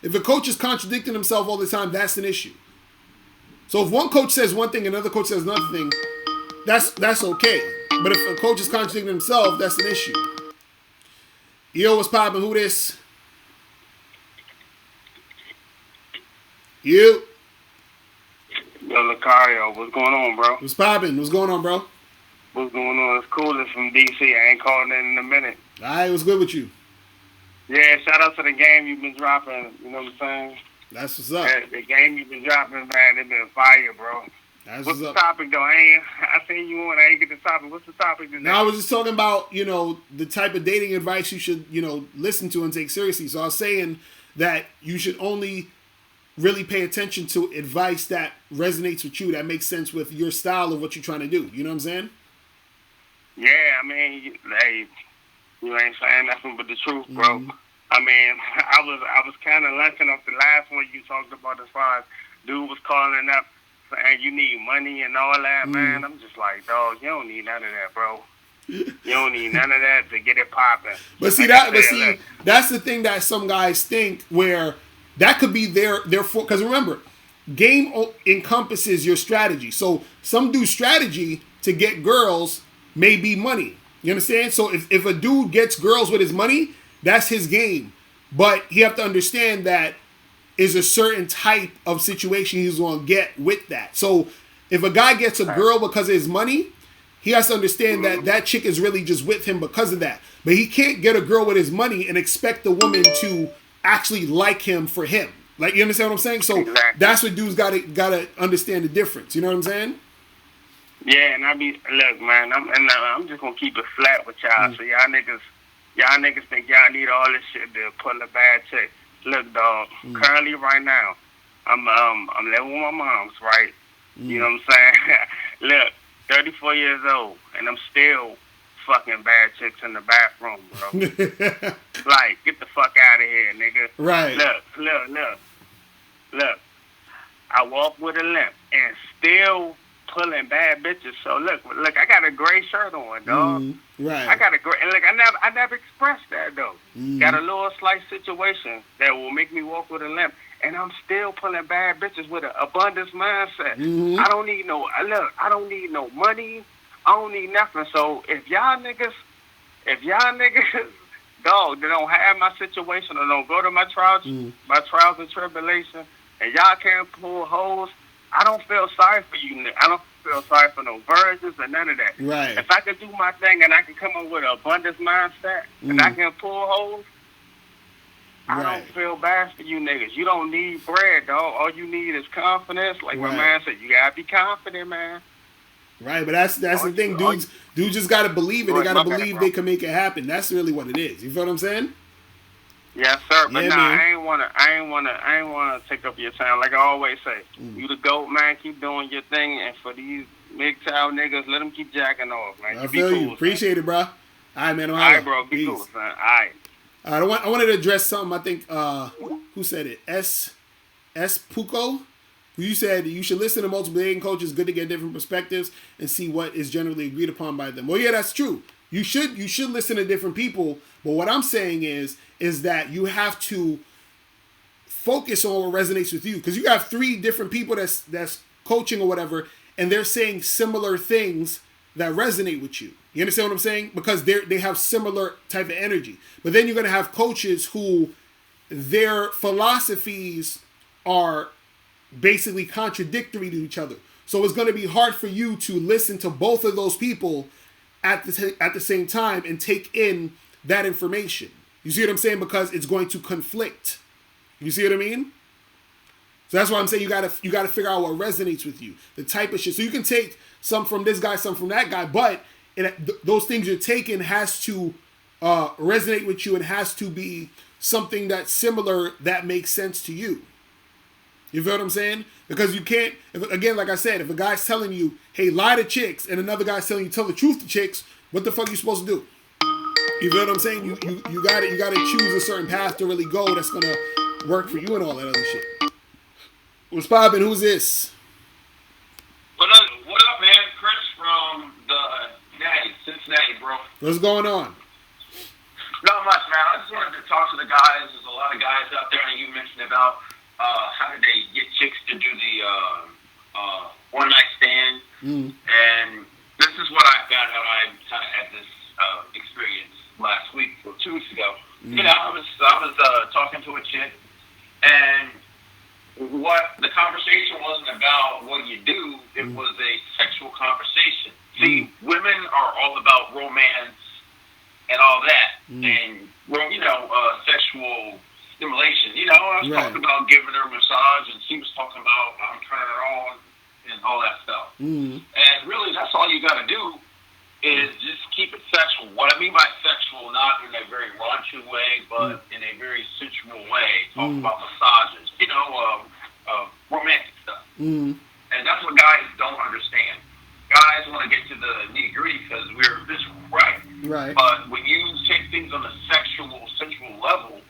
If a coach is contradicting himself all the time, that's an issue. So if one coach says one thing and another coach says another thing, that's okay. But if a coach is contradicting himself, that's an issue. Yo, what's poppin'? Who this? You. Yo, Locario, what's going on, bro? What's poppin'? What's going on, bro? What's going on? It's cool. It's from DC. I ain't calling in a minute. All right, what's good with you? Yeah, shout out to the game you've been dropping. You know what I'm saying? That's what's up. The game you've been dropping, man, it been fire, bro. That's what's what's the up. topic, though? I seen you on. I ain't get the topic. What's the topic today? No, I was just talking about, the type of dating advice you should, listen to and take seriously. So I was saying that you should only really pay attention to advice that resonates with you, that makes sense with your style of what you're trying to do. You know what I'm saying? Yeah, I mean, hey, you ain't saying nothing but the truth, bro. Mm-hmm. I mean, I was kind of lunching off the last one you talked about as far as dude was calling up saying you need money and all that, man. I'm just like, dog, you don't need none of that, bro. You don't need none of that to get it popping. But see, that's the thing that some guys think where that could be their because remember, game encompasses your strategy. So some dude's strategy to get girls may be money. You understand? So if a dude gets girls with his money, that's his game. But you have to understand that is a certain type of situation he's going to get with that. So if a guy gets a girl because of his money, he has to understand that that chick is really just with him because of that. But he can't get a girl with his money and expect the woman to actually like him for him. Like, you understand what I'm saying? So that's what dudes gotta understand the difference. You know what I'm saying? Yeah, and look, man, I'm just gonna keep it flat with y'all. So y'all niggas think y'all need all this shit to pull a bad chick. Look, dog. Currently, right now, I'm living with my mom's. Right. You know what I'm saying? Look, 34 years old, and I'm still fucking bad chicks in the bathroom, bro. Like, get the fuck out of here, nigga. Right. Look. I walk with a limp and still pulling bad bitches. So look, I got a gray shirt on, dog. Right. I got a gray, and look, I never expressed that though. Got a little slight situation that will make me walk with a limp, and I'm still pulling bad bitches with an abundance mindset. I don't need no money. I don't need nothing. So if y'all niggas, dog, they don't have my situation or don't go to my trials and tribulation, and y'all can't pull hoes, I don't feel sorry for you. I don't feel sorry for no virgins or none of that. Right. If I can do my thing and I can come up with an abundance mindset and I can pull hoes, I don't feel bad for you niggas. You don't need bread, dog. All you need is confidence. Like my man said, you gotta be confident, man. Right, but that's the thing. Dudes just gotta believe it. They gotta believe they can make it happen. That's really what it is. You feel what I'm saying? Yes, sir. But I ain't wanna take up your time. Like I always say, you the GOAT, man. Keep doing your thing, and for these big child niggas, let them keep jacking off, man. I feel you. Appreciate it, bro. All right, man. All right, bro. Be cool, son. All right. I wanted to address something. I think who said it? S Puko. You said you should listen to multiple dating coaches. Good to get different perspectives and see what is generally agreed upon by them. Well, yeah, that's true. You should listen to different people. But what I'm saying is that you have to focus on what resonates with you, because you have 3 different people that's coaching or whatever, and they're saying similar things that resonate with you. You understand what I'm saying? Because they have similar type of energy. But then you're gonna have coaches who their philosophies are basically contradictory to each other. So it's going to be hard for you to listen to both of those people at the same time and take in that information. You see what I'm saying? Because it's going to conflict. You see what I mean? So that's why I'm saying you gotta figure out what resonates with you, the type of shit. So you can take some from this guy, some from that guy, but those things you're taking has to resonate with you and has to be something that's similar that makes sense to you. You feel what I'm saying? Because you can't, again, like I said, if a guy's telling you, hey, lie to chicks, and another guy's telling you, tell the truth to chicks, what the fuck are you supposed to do? You feel what I'm saying? You gotta choose a certain path to really go that's gonna work for you and all that other shit. What's poppin'? Who's this? What up, man? Chris from Cincinnati, bro. What's going on? Not much, man. I just wanted to talk to the guys. There's a lot of guys out there that you mentioned about how did they get chicks to do the one night stand. And this is what I found out. I kind of had this experience last week or 2 weeks ago. You know, I was talking to a chick, and what the conversation wasn't about what you do. It was a sexual conversation. See, women are all about romance and all that, and sexual stimulation. You know, I was talking about giving her a massage, and she was talking about I'm turning her on and all that stuff. And really, that's all you got to do is just keep it sexual. What I mean by sexual, not in a very raunchy way, but in a very sensual way. Talk about massages, romantic stuff. And that's what guys don't understand. Guys want to get to the nitty-gritty because we're visceral, right? Right. But when you take things on a sensual level,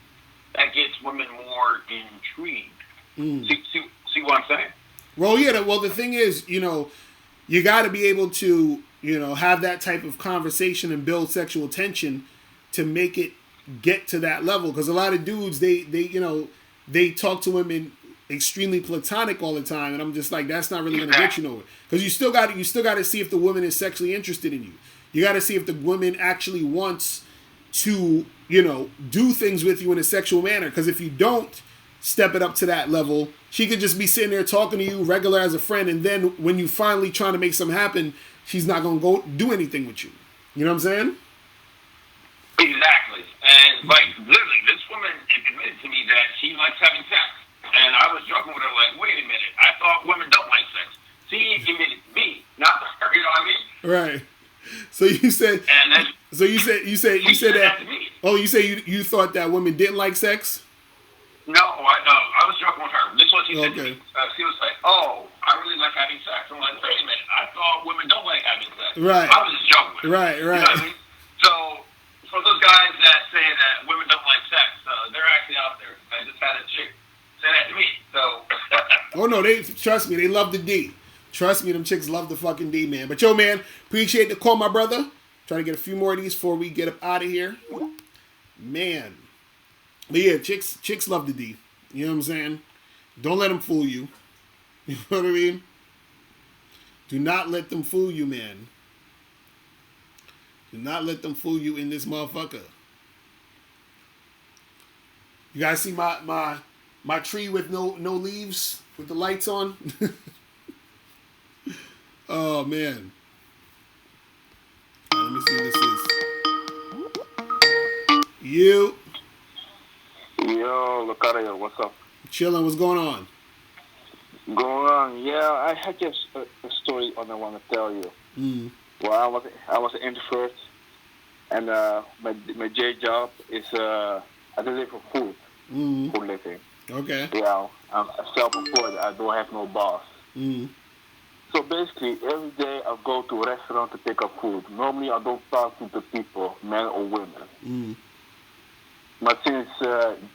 that gets women more intrigued. See what I'm saying? Well, yeah. Well, the thing is, you got to be able to, have that type of conversation and build sexual tension to make it get to that level. Because a lot of dudes, they talk to women extremely platonic all the time, and I'm just like, that's not really going to get you nowhere. Because you still got to see if the woman is sexually interested in you. You got to see if the woman actually wants to, do things with you in a sexual manner. Because if you don't step it up to that level, she could just be sitting there talking to you regular as a friend, and then when you finally trying to make something happen, she's not going to go do anything with you. You know what I'm saying? Exactly. And, literally, this woman admitted to me that she likes having sex. And I was joking with her, like, wait a minute, I thought women don't like sex. She admitted to me, not her, you know what I mean? Right. So you said, you said that, oh, you say you thought that women didn't like sex? No, I was joking with her. This is what she said to me. She was like, oh, I really like having sex. I'm like, wait a minute, I thought women don't like having sex. Right. I was just joking with her. Right. You know what I mean? So, for those guys that say that women don't like sex, they're actually out there. I just had a chick say that to me. So. Oh no, trust me, they love the D. Trust me, them chicks love the fucking D, man. But yo, man, appreciate the call, my brother. Trying to get a few more of these before we get up out of here. Man. But yeah, chicks love the D. You know what I'm saying? Don't let them fool you. You know what I mean? Do not let them fool you, man. Do not let them fool you in this motherfucker. You guys see my tree with no leaves with the lights on? Oh man. Let me see what this is. You. Yo, Locario, what's up? Chilling, what's going on? Going on? Yeah, I had just a story I want to tell you. Well, I was an introvert, and my day job is I deliver food for living. Okay. Yeah, I'm self-employed. I don't have no boss. So basically, every day I go to a restaurant to pick up food. Normally, I don't talk to the people, men or women. But since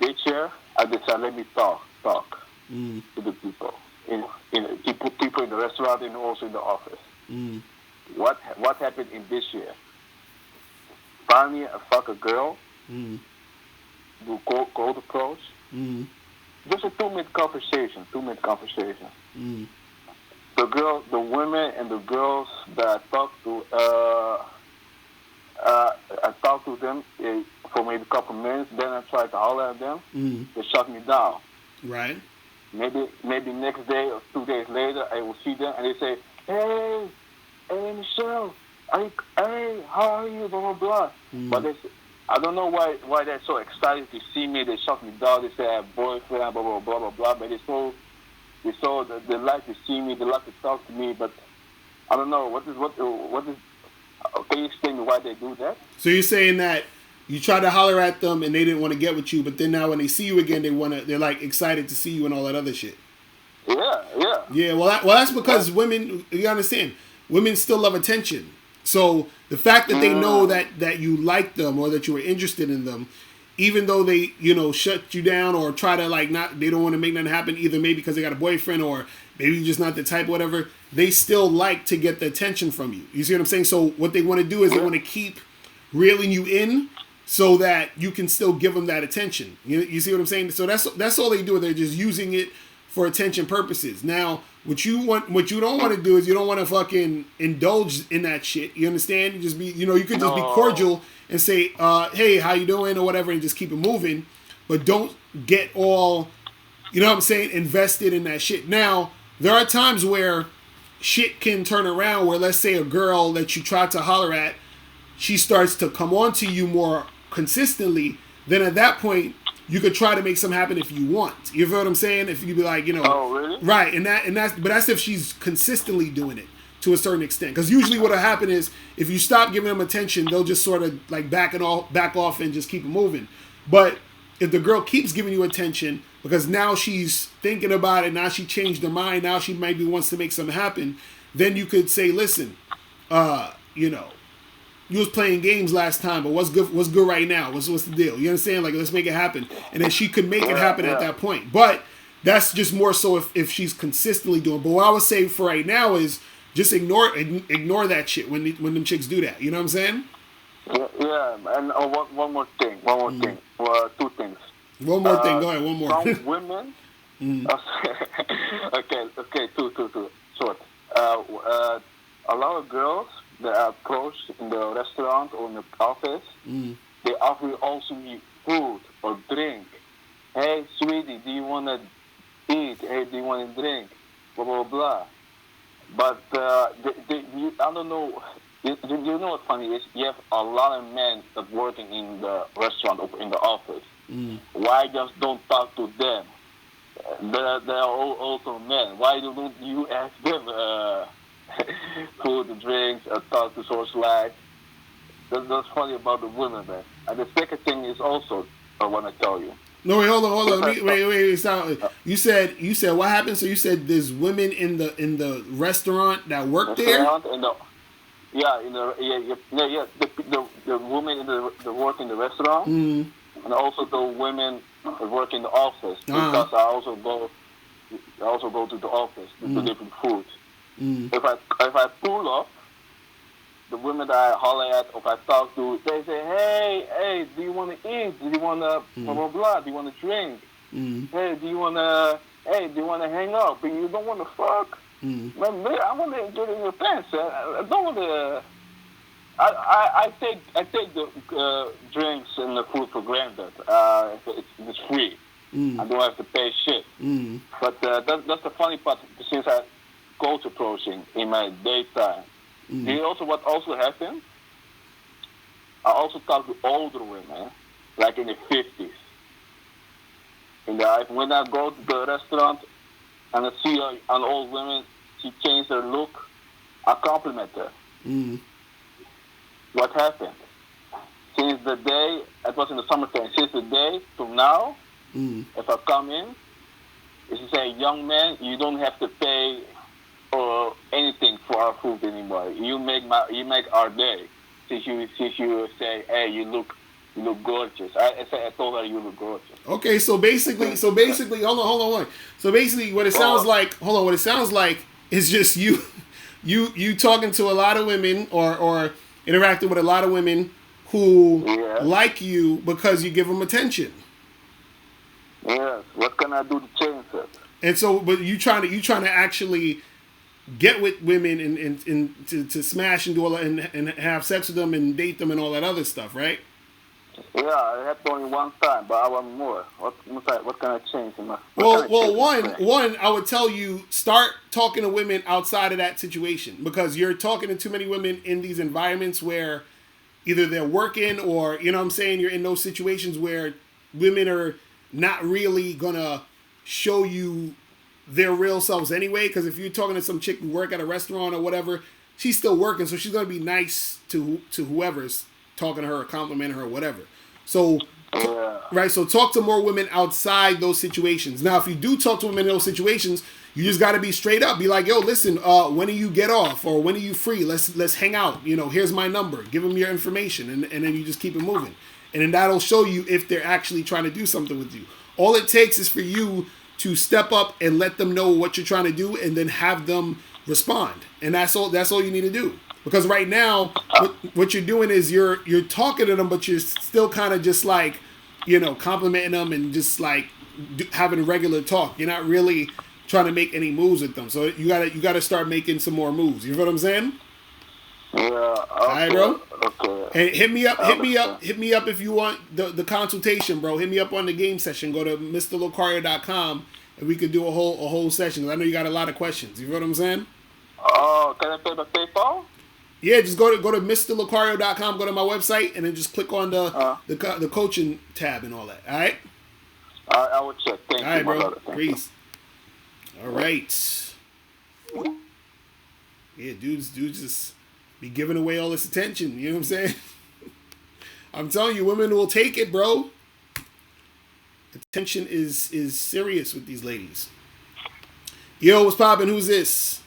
this year, I decided let me talk to the people, people in the restaurant and also in the office. What happened in this year? Finally, I fuck a girl, do cold approach, just a 2-minute conversation. The women and the girls that I talked to, I talked to them for maybe a couple minutes. Then I tried to holler at them. They shut me down. Right. Maybe next day or 2 days later, I will see them and they say, "Hey, Michelle, hey, how are you? Blah blah blah." But I don't know why they're so excited to see me. They shut me down. They say I have boyfriend, blah blah blah blah blah. But they like to see me. They like to talk to me. But I don't know what is. Can you explain me why they do that? So you're saying that you tried to holler at them and they didn't want to get with you, but then now when they see you again, they're like excited to see you and all that other shit. Yeah. Yeah. Well, that's because women. You understand? Women still love attention. So the fact that they know that you like them or that you were interested in them, even though they shut you down or try to they don't want to make nothing happen, either maybe because they got a boyfriend or maybe you're just not the type, whatever. They still like to get the attention from you. You see what I'm saying? So what they want to do is they want to keep reeling you in so that you can still give them that attention. You see what I'm saying? So that's all they do. They're just using it for attention purposes. Now, what you don't want to do is you don't want to fucking indulge in that shit. You understand? You just be, you could just be cordial and say, "Hey, how you doing?" or whatever, and just keep it moving. But don't get all, you know what I'm saying, invested in that shit. Now, there are times where shit can turn around where, let's say, a girl that you try to holler at, she starts to come on to you more consistently. Then at that point, you could try to make something happen if you want. You feel what I'm saying? If you be like, oh, really? Right, but that's if she's consistently doing it to a certain extent. Because usually what'll happen is if you stop giving them attention, they'll just sort of back off and just keep it moving. But if the girl keeps giving you attention because now she's thinking about it, now she changed her mind, now she maybe wants to make something happen, then you could say, "Listen, you was playing games last time, but what's good right now? What's the deal?" You understand? Let's make it happen. And then she could make it happen at that point. But that's just more so if she's consistently doing. But what I would say for right now is just ignore that shit when them chicks do that. You know what I'm saying? Yeah. And one more thing. Well, 2 things. One more thing. Go ahead. One more. Some women. Okay. Two. Short. A lot of girls that are approached in the restaurant or in the office, they offer you also food or drink. "Hey, sweetie, do you want to eat? Hey, do you want to drink?" Blah, blah, blah. But I don't know. You know what's funny is you have a lot of men that working in the restaurant or in the office. Why just don't talk to them? They're all also men. Why don't you ask them food, drinks, talk to socialize? That's funny about the women, man. And the second thing is also I want to tell you. No, wait, hold on. Wait. Stop. You said what happened? So you said there's women in the restaurant that work there. The women that work in the restaurant, and also the women that work in the office. Because I also go to the office to deliver food. If I pull up, the women that I holler at or I talk to, they say, hey, do you want to eat? Do you want to blah, blah, blah? Do you want to drink? Hey, do you want to hang out? But you don't want to fuck? Man, I want to get in your pants. I don't want to... I take the drinks and the food for granted. It's free. I don't have to pay shit. But that's the funny part, since I coach approaching in my daytime. Do you also what also happened? I also talk to older women, like in the 50s. When I go to the restaurant and I see an old woman, she changed her look, I compliment her. What happened? Since the day, it was in the summertime, since the day to now, if I come in, if you say, "Young man, you don't have to pay or anything for our food anymore. You make our day." Since you say, "Hey, you look You look gorgeous. I told her you look gorgeous. Okay, so basically, hold on. So basically, what it sounds like, what it sounds like is just you talking to a lot of women or interacting with a lot of women who like you because you give them attention. Yes. What can I do to change that? And so, but you trying to actually get with women and to smash and do all that and have sex with them and date them and all that other stuff, right? Yeah, I had only one time, but I want more. What can I change? One, I would tell you, start talking to women outside of that situation, because you're talking to too many women in these environments where either they're working or, you know what I'm saying, you're in those situations where women are not really gonna show you their real selves anyway. Because if you're talking to some chick who work at a restaurant or whatever, she's still working, so she's gonna be nice to whoever's talking to her, complimenting her, whatever. So, right. So talk to more women outside those situations. Now, if you do talk to women in those situations, you just got to be straight up. Be like, yo, listen, when do you get off, or when are you free? Let's hang out. You know, here's my number. Give them your information, and then you just keep it moving. And then that'll show you if they're actually trying to do something with you. All it takes is for you to step up and let them know what you're trying to do, and then have them respond. And that's all you need to do. Because right now, what you're doing is you're talking to them, but you're still kind of just like, you know, complimenting them and just like having regular talk. You're not really trying to make any moves with them. So you gotta start making some more moves. You know what I'm saying? Yeah. Okay. All right, bro. Okay. And hit me up if you want the consultation, bro. Hit me up on the game session. Go to MrLocario.com and we could do a whole session. I know you got a lot of questions. You know what I'm saying? Oh, can I pay by PayPal? Yeah, just go to MrLocario.com, go to my website, and then just click on the coaching tab and all that. All right? I will check. Thank you, all right, bro. Brother. Peace. All right. Yeah, dudes just be giving away all this attention. You know what I'm saying? I'm telling you, women will take it, bro. Attention is serious with these ladies. Yo, what's poppin'? Who's this?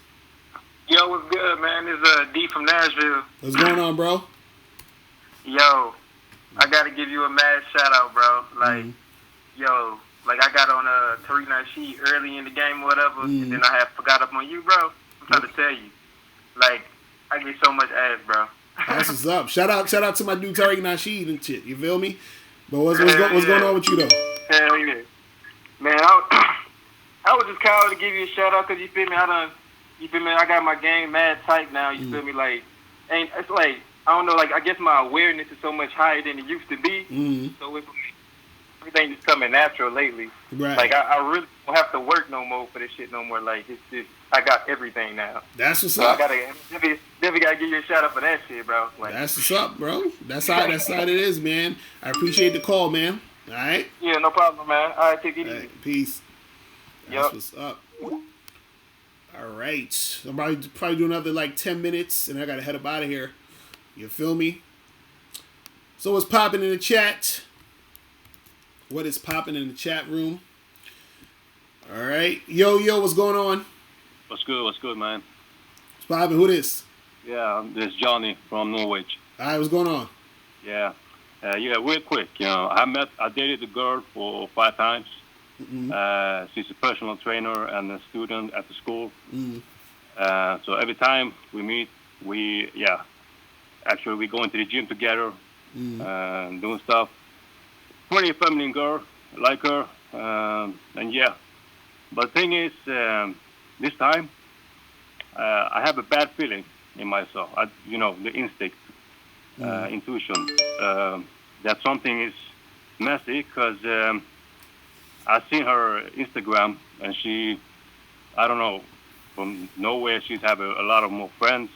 Yo, what's good, man? This is D from Nashville. What's going on, bro? Yo, I gotta give you a mad shout out, bro. Like, yo, like I got on Tariq Nasheed early in the game or whatever, and then I had forgot up on you, bro. I'm trying to tell you, like, I get so much ass, bro. That's what's up. Shout out to my dude Tariq Nasheed and shit. You feel me? But what's going on with you though? Hell yeah, man. I was just calling to give you a shout out because you feel me. You feel me? I got my game mad tight now. You feel me? Like, it's like, I don't know, like, I guess my awareness is so much higher than it used to be. So everything just coming natural lately. Right. Like, I really don't have to work no more for this shit no more. Like, it's just, I got everything now. That's what's so up. I definitely gotta give you a shout out for that shit, bro. Like, that's what's up, bro. That's how it is, man. I appreciate the call, man. All right? Yeah, no problem, man. All right, take it easy. Peace. That's what's up. All right. I'm probably do another like 10 minutes, and I got to head up out of here. You feel me? So what's popping in the chat? What is popping in the chat room? All right. Yo, what's going on? What's good, man? What's popping? Who this? Yeah, this is Johnny from Norwich. All right, what's going on? Yeah. Real quick, you know, I dated a girl for 5 times. She's a personal trainer and a student at the school. So every time we meet, we go into the gym together, doing stuff. Pretty feminine girl, I like her, and yeah. But the thing is, this time, I have a bad feeling in myself. The instinct, intuition, that something is messy because I seen her Instagram, and she, I don't know, from nowhere she's have a lot of more friends.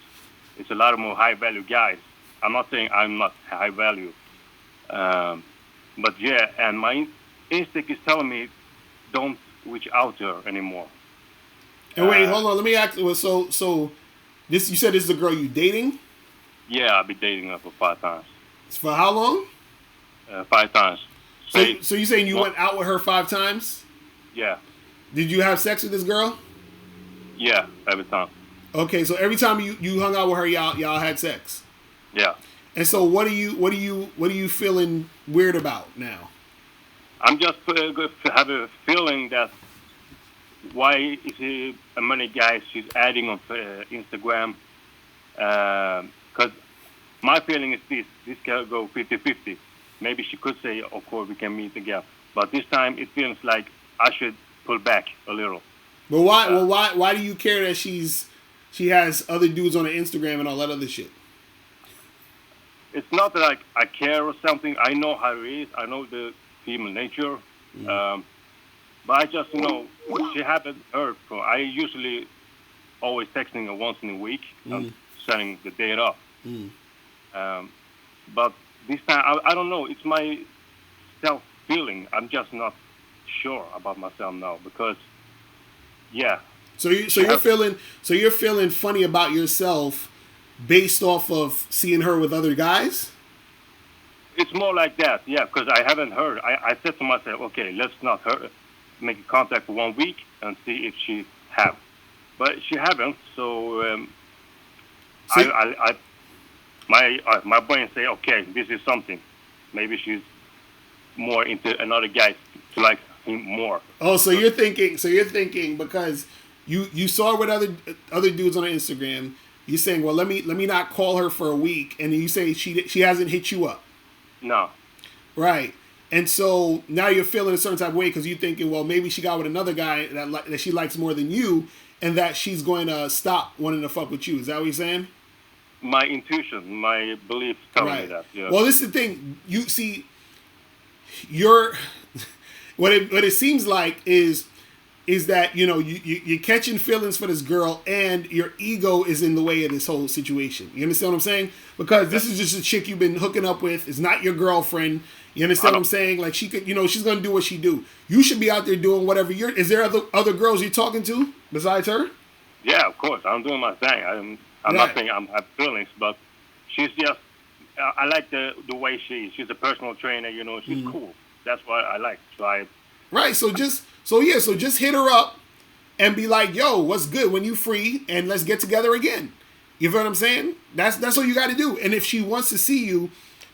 It's a lot of more high value guys. I'm not saying I'm not high value, but yeah, and my instinct is telling me don't reach out to her anymore. And wait, hold on. Let me ask. So this, you said this is a girl you dating? Yeah, I've been dating her for 5 times. It's for how long? 5 times. So you saying you went out with her 5 times? Yeah. Did you have sex with this girl? Yeah, every time. Okay, so every time you hung out with her, y'all had sex? Yeah. And so, what are you feeling weird about now? I'm just have a feeling that why is he many guys she's adding on Instagram? Because my feeling is this can go 50-50. Maybe she could say, of course, we can meet again. But this time it feels like I should pull back a little. But why? Why do you care that she has other dudes on her Instagram and all that other shit? It's not that I care or something. I know how it is. I know the female nature. But I just she haven't heard from. I usually always texting her once in a week and setting the date up. But this time I don't know. It's my self feeling. I'm just not sure about myself now because So you're feeling funny about yourself based off of seeing her with other guys? It's more like that, yeah, because I haven't heard. I said to myself, okay, let's not make contact for 1 week and see if she have. But she haven't, so my brain say, okay, this is something. Maybe she's more into another guy to like him more. Oh, so you're thinking because you saw her with other dudes on her Instagram. You're saying, well, let me not call her for a week, and you say she hasn't hit you up. No. Right. And so now you're feeling a certain type of way because you're thinking, well, maybe she got with another guy that she likes more than you, and that she's going to stop wanting to fuck with you. Is that what you're saying? My intuition, my belief telling me that. Yeah. Well, this is the thing. You see, what it seems like is that you're catching feelings for this girl and your ego is in the way of this whole situation. You understand what I'm saying? Because this is just a chick you've been hooking up with. It's not your girlfriend. You understand what I'm saying? Like she could, she's gonna do what she do. You should be out there doing whatever is there other girls you're talking to besides her? Yeah, of course. I'm doing my thing. I'm not saying I have feelings, but she's just. I like the way she is. She's a personal trainer. She's cool. That's what I like. So Right. So just hit her up and be like, yo, what's good when you free and let's get together again. You feel what I'm saying? That's what you got to do. And if she wants to see you,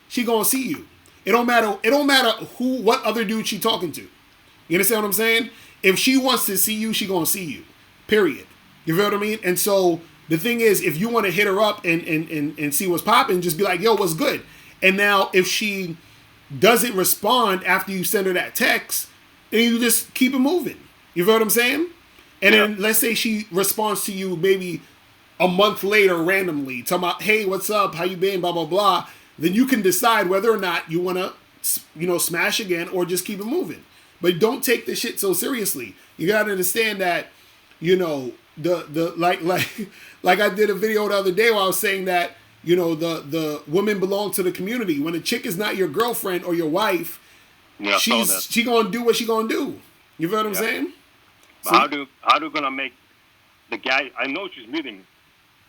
she gonna see you. It don't matter what other dude she talking to. You understand what I'm saying? If she wants to see you, she gonna see you. Period. You feel what I mean? And so the thing is, if you want to hit her up and see what's popping, just be like, yo, what's good? And now if she doesn't respond after you send her that text, then you just keep it moving. You feel what I'm saying? And then let's say she responds to you maybe a month later randomly, talking about, hey, what's up? How you been? Blah, blah, blah. Then you can decide whether or not you want to, smash again or just keep it moving. But don't take this shit so seriously. You got to understand that, like I did a video the other day where I was saying that, the women belong to the community. When a chick is not your girlfriend or your wife, she gonna do what she gonna do. You feel what I'm saying? So, how do gonna make the guy? I know she's meeting,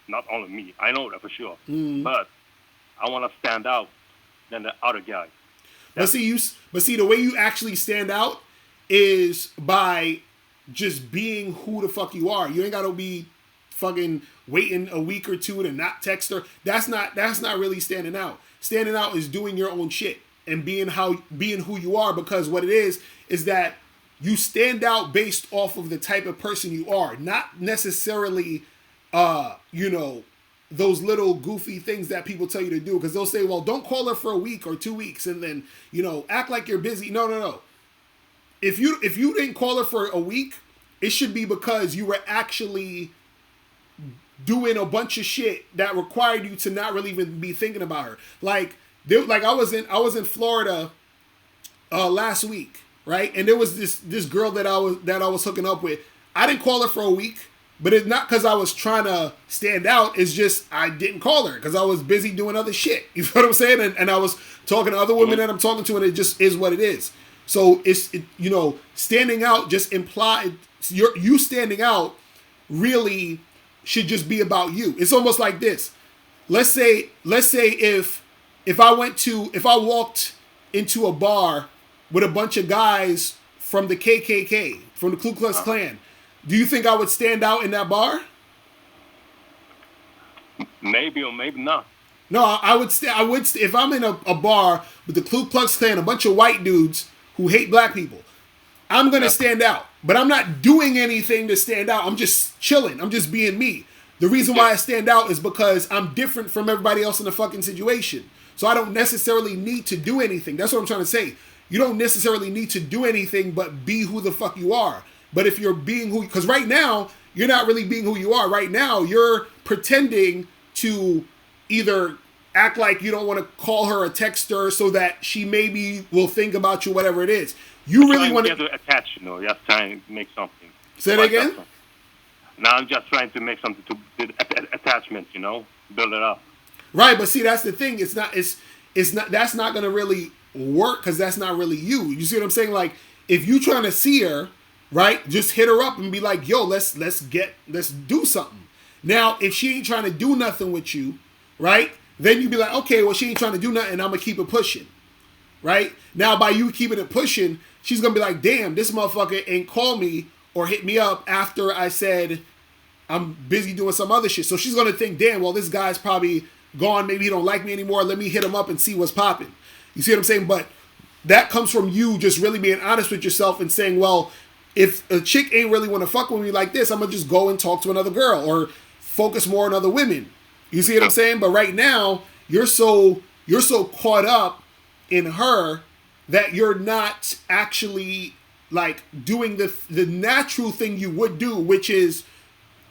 not only me. I know that for sure. But I want to stand out than the other guy. But see, the way you actually stand out is by just being who the fuck you are. You ain't gotta be fucking waiting a week or two to not text her. That's not really standing out. Standing out is doing your own shit and being who you are, because what it is that you stand out based off of the type of person you are, not necessarily those little goofy things that people tell you to do, because they'll say, well, don't call her for a week or 2 weeks and then act like you're busy. No. If you didn't call her for a week, it should be because you were actually doing a bunch of shit that required you to not really even be thinking about her. Like I was in Florida last week, right? And there was this girl that I was hooking up with. I didn't call her for a week, but it's not because I was trying to stand out. It's just I didn't call her because I was busy doing other shit. You know what I'm saying? And I was talking to other women that I'm talking to, and it just is what it is. So standing out just implied you standing out really should just be about you. It's almost like this. Let's say if I walked into a bar with a bunch of guys from the KKK, from the Ku Klux Klan, do you think I would stand out in that bar? Maybe or maybe not. No, I would if I'm in a bar with the Ku Klux Klan, a bunch of white dudes who hate black people, I'm going to stand out. But I'm not doing anything to stand out. I'm just chilling. I'm just being me. The reason why I stand out is because I'm different from everybody else in the fucking situation. So I don't necessarily need to do anything. That's what I'm trying to say. You don't necessarily need to do anything but be who the fuck you are. But if you're being who... Because right now, you're not really being who you are. Right now, you're pretending to either act like you don't want to call her or text her so that she maybe will think about you, whatever it is. You really want to get attached, you know. Just trying to make something. Say that again? Now I'm just trying to make something to attachment, you know, build it up. Right, but see, that's the thing. It's not. That's not gonna really work because that's not really you. You see what I'm saying? Like, if you trying to see her, right, just hit her up and be like, "Yo, let's do something." Now, if she ain't trying to do nothing with you, right, then you be like, "Okay, well, she ain't trying to do nothing. I'm gonna keep it pushing." Right now, by you keeping it pushing, she's gonna be like, "Damn, this motherfucker ain't call me or hit me up after I said I'm busy doing some other shit." So she's gonna think, "Damn, well, this guy's probably gone. Maybe he don't like me anymore. Let me hit him up and see what's popping." You see what I'm saying? But that comes from you just really being honest with yourself and saying, "Well, if a chick ain't really want to fuck with me like this, I'm gonna just go and talk to another girl or focus more on other women." You see what I'm saying? But right now, you're so caught up in her that you're not actually like doing the natural thing you would do, which is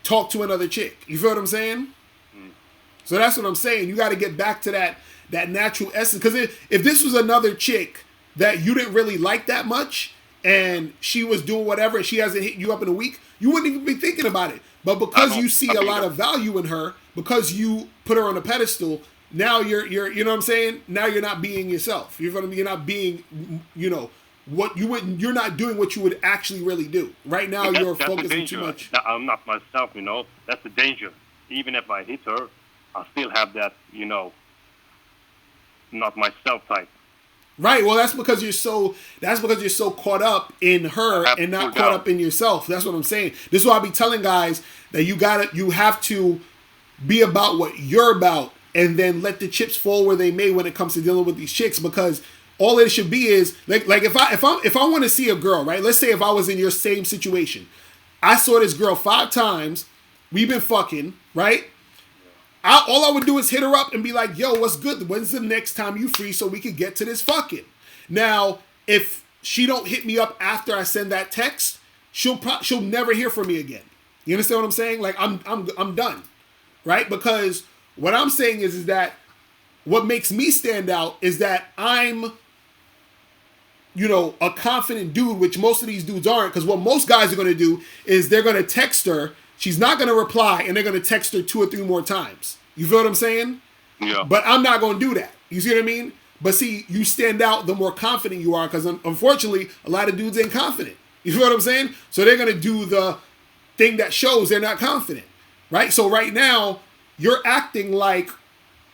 talk to another chick. You feel what I'm saying? So that's what I'm saying. You got to get back to that natural essence. Because if this was another chick that you didn't really like that much and she was doing whatever and she hasn't hit you up in a week, you wouldn't even be thinking about it. But because you see a lot of value in her, because you put her on a pedestal, now you're you know what I'm saying? Now you're not being yourself. You're gonna be you're not being, you know, what you wouldn't. You're not doing what you would actually really do. Right now, you're focusing too much. I'm not myself. You know, that's the danger. Even if I hit her, I still have that, you know, not myself type. Right. Well, that's because you're so caught up in her and not caught up in yourself. That's what I'm saying. This is why I be telling guys that you have to be about what you're about, and then let the chips fall where they may when it comes to dealing with these chicks. Because all it should be is like if I want to see a girl, right? Let's say if I was in your same situation, I saw this girl 5 times, we've been fucking, right? All I would do is hit her up and be like, "Yo, what's good? When's the next time you free so we could get to this fucking?" Now, if she don't hit me up after I send that text, she'll never hear from me again. You understand what I'm saying? Like I'm done, right? Because what I'm saying is that what makes me stand out is that I'm, you know, a confident dude, which most of these dudes aren't. Because what most guys are going to do is they're going to text her. She's not going to reply, and they're going to text her 2 or 3 more times. You feel what I'm saying? Yeah. But I'm not going to do that. You see what I mean? But see, you stand out the more confident you are, because unfortunately, a lot of dudes ain't confident. You feel what I'm saying? So they're going to do the thing that shows they're not confident, right? So right now, you're acting like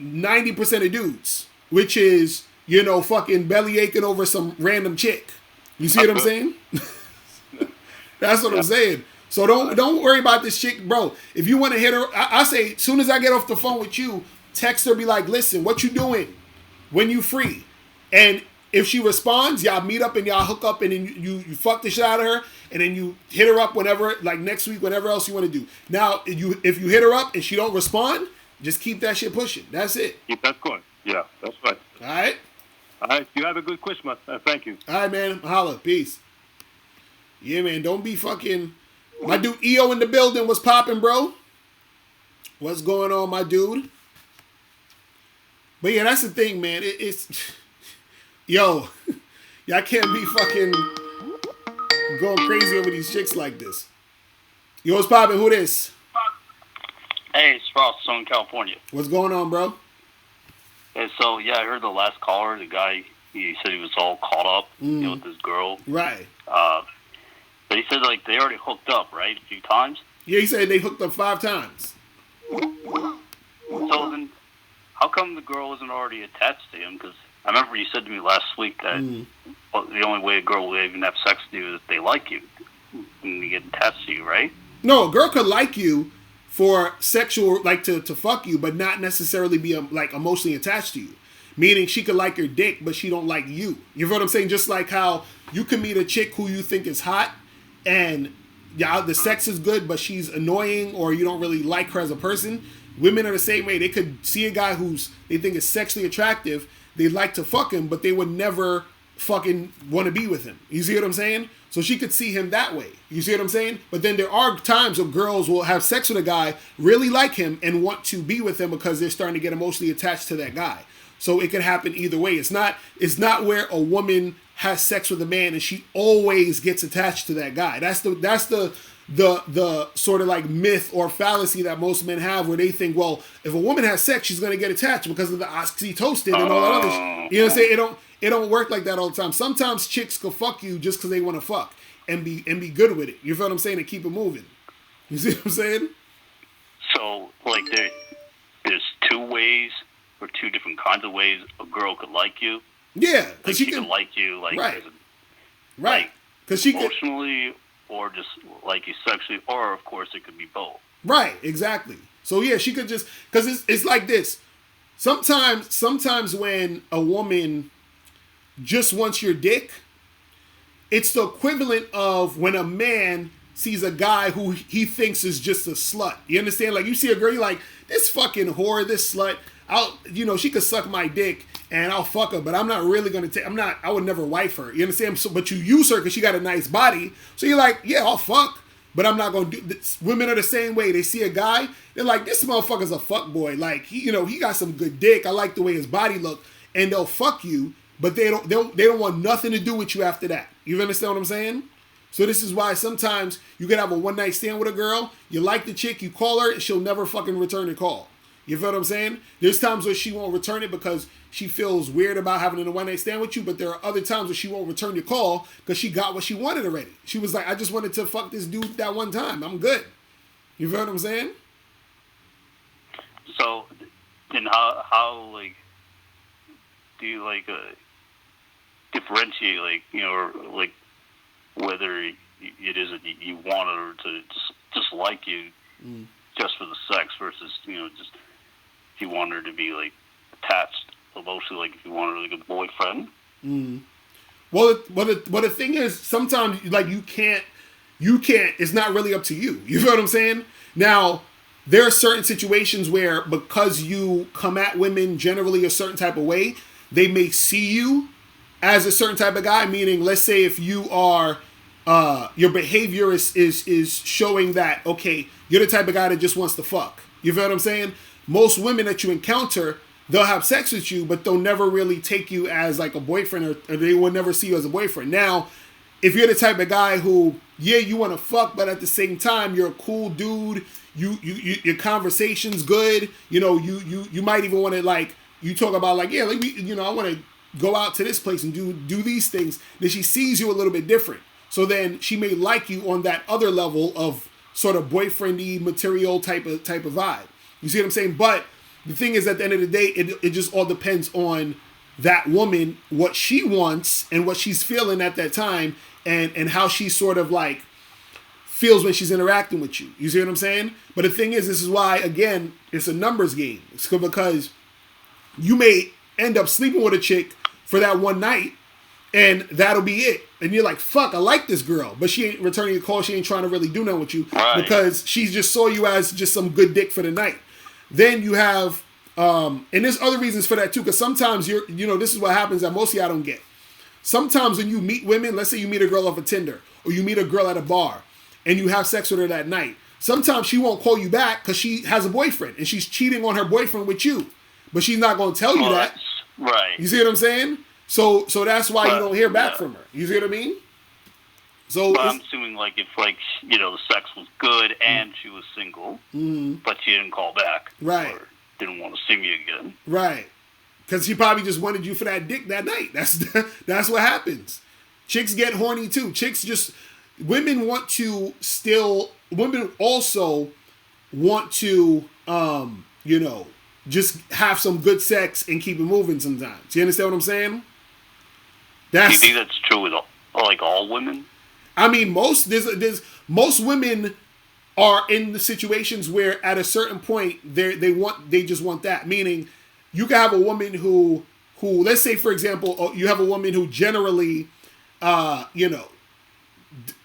90% of dudes, which is, you know, fucking belly aching over some random chick. You see what I'm saying? That's what I'm saying. So don't worry about this chick, bro. If you want to hit her, I say, as soon as I get off the phone with you, text her, be like, "Listen, what you doing? When you free?" And if she responds, y'all meet up and y'all hook up, and then you fuck the shit out of her, and then you hit her up whenever, like next week, whenever else you want to do. Now, if you hit her up and she don't respond, just keep that shit pushing. That's it. Keep that going. Yeah, that's right. All right? All right. You have a good Christmas. Thank you. All right, man. Holla. Peace. Yeah, man. Don't be fucking... My dude EO in the building. Was popping, bro? What's going on, my dude? But yeah, that's the thing, man. It's... Yo. Y'all can't be fucking going crazy over these chicks like this. Yo, what's popping? Who this? Hey, it's Ross, Southern California. What's going on, bro? Hey, so, yeah, I heard the last caller, the guy, he said he was all caught up, you know, with this girl. Right. But he said, like, they already hooked up, right, a few times? Yeah, he said they hooked up 5 times. So then, how come the girl wasn't already attached to him? Because I remember you said to me last week that the only way a girl will even have sex with you is if they like you and you get attached to you, right? No, a girl could like you for sexual, like to fuck you, but not necessarily be like emotionally attached to you. Meaning she could like your dick, but she don't like you. You know what I'm saying? Just like how you can meet a chick who you think is hot, and yeah, the sex is good, but she's annoying, or you don't really like her as a person. Women are the same way. They could see a guy who's they think is sexually attractive. They'd like to fuck him, but they would never fucking want to be with him. You see what I'm saying? So she could see him that way. You see what I'm saying? But then there are times where girls will have sex with a guy, really like him, and want to be with him because they're starting to get emotionally attached to that guy. So it could happen either way. It's not where a woman has sex with a man and she always gets attached to that guy. That's the sort of like myth or fallacy that most men have, where they think, well, if a woman has sex, she's gonna get attached because of the oxytocin and all that other shit. You know what I'm saying? It don't work like that all the time. Sometimes chicks could fuck you just because they want to fuck and be good with it. You feel what I'm saying? And keep it moving. You see what I'm saying? So like there's two ways or two different kinds of ways a girl could like you. Yeah, because like she can like you, like right, because she emotionally, or just like you sexually, or of course it could be both. Right, exactly. So yeah, she could just because it's like this. Sometimes when a woman just wants your dick, it's the equivalent of when a man sees a guy who he thinks is just a slut. You understand? Like you see a girl, you're like, this fucking whore, this slut. She could suck my dick and I'll fuck her, but I'm not really gonna I would never wife her. You understand? So, but you use her because she got a nice body. So you're like, yeah, I'll fuck, but I'm not gonna do this. Women are the same way. They see a guy, they're like, this motherfucker's a fuck boy. Like he got some good dick. I like the way his body look, and they'll fuck you, but they don't want nothing to do with you after that. You understand what I'm saying? So this is why sometimes you can have a one night stand with a girl. You like the chick, you call her, and she'll never fucking return the call. You feel what I'm saying? There's times where she won't return it because she feels weird about having a one-night stand with you, but there are other times where she won't return your call because she got what she wanted already. She was like, I just wanted to fuck this dude that one time. I'm good. You feel what I'm saying? So, then how like, do you, like, differentiate, like, or, like, whether it is that you want her to just like you just for the sex versus, just if you want her to be, like, attached emotionally, like if you want her like a boyfriend. Well, the thing is, sometimes, like, you can't, it's not really up to you. You feel what I'm saying? Now, there are certain situations where, because you come at women generally a certain type of way, they may see you as a certain type of guy, meaning, let's say if you are, your behavior is showing that, okay, you're the type of guy that just wants to fuck. You feel what I'm saying? Most women that you encounter, they'll have sex with you, but they'll never really take you as like a boyfriend, or they will never see you as a boyfriend. Now, if you're the type of guy who, yeah, you want to fuck, but at the same time, you're a cool dude, your conversation's good, you might even want to, like, you talk about, like, yeah, like, I want to go out to this place and do these things, then she sees you a little bit different. So then she may like you on that other level of sort of boyfriendy material type of vibe. You see what I'm saying? But the thing is, at the end of the day, it just all depends on that woman, what she wants and what she's feeling at that time, and how she sort of like feels when she's interacting with you. You see what I'm saying? But the thing is, this is why, again, it's a numbers game. It's because you may end up sleeping with a chick for that one night, and that'll be it. And you're like, fuck, I like this girl, but she ain't returning your call. She ain't trying to really do nothing with you because she just saw you as just some good dick for the night. Then you have, and there's other reasons for that too, because sometimes this is what happens that mostly I don't get. Sometimes when you meet women, let's say you meet a girl off a Tinder, or you meet a girl at a bar, and you have sex with her that night, sometimes she won't call you back because she has a boyfriend, and she's cheating on her boyfriend with you, but she's not going to tell you that. Right. You see what I'm saying? So that's why you don't hear back from her. You see what I mean? So but I'm assuming, like, if, like, the sex was good and she was single, but she didn't call back, right, or didn't want to see me again, right, because she probably just wanted you for that dick that night. That's what happens. Chicks get horny too. Women also want to, just have some good sex and keep it moving sometimes. You understand what I'm saying? Do you think that's true with all women? I mean, most women are in the situations where at a certain point they just want that. Meaning, you can have a woman who let's say for example, you have a woman who generally,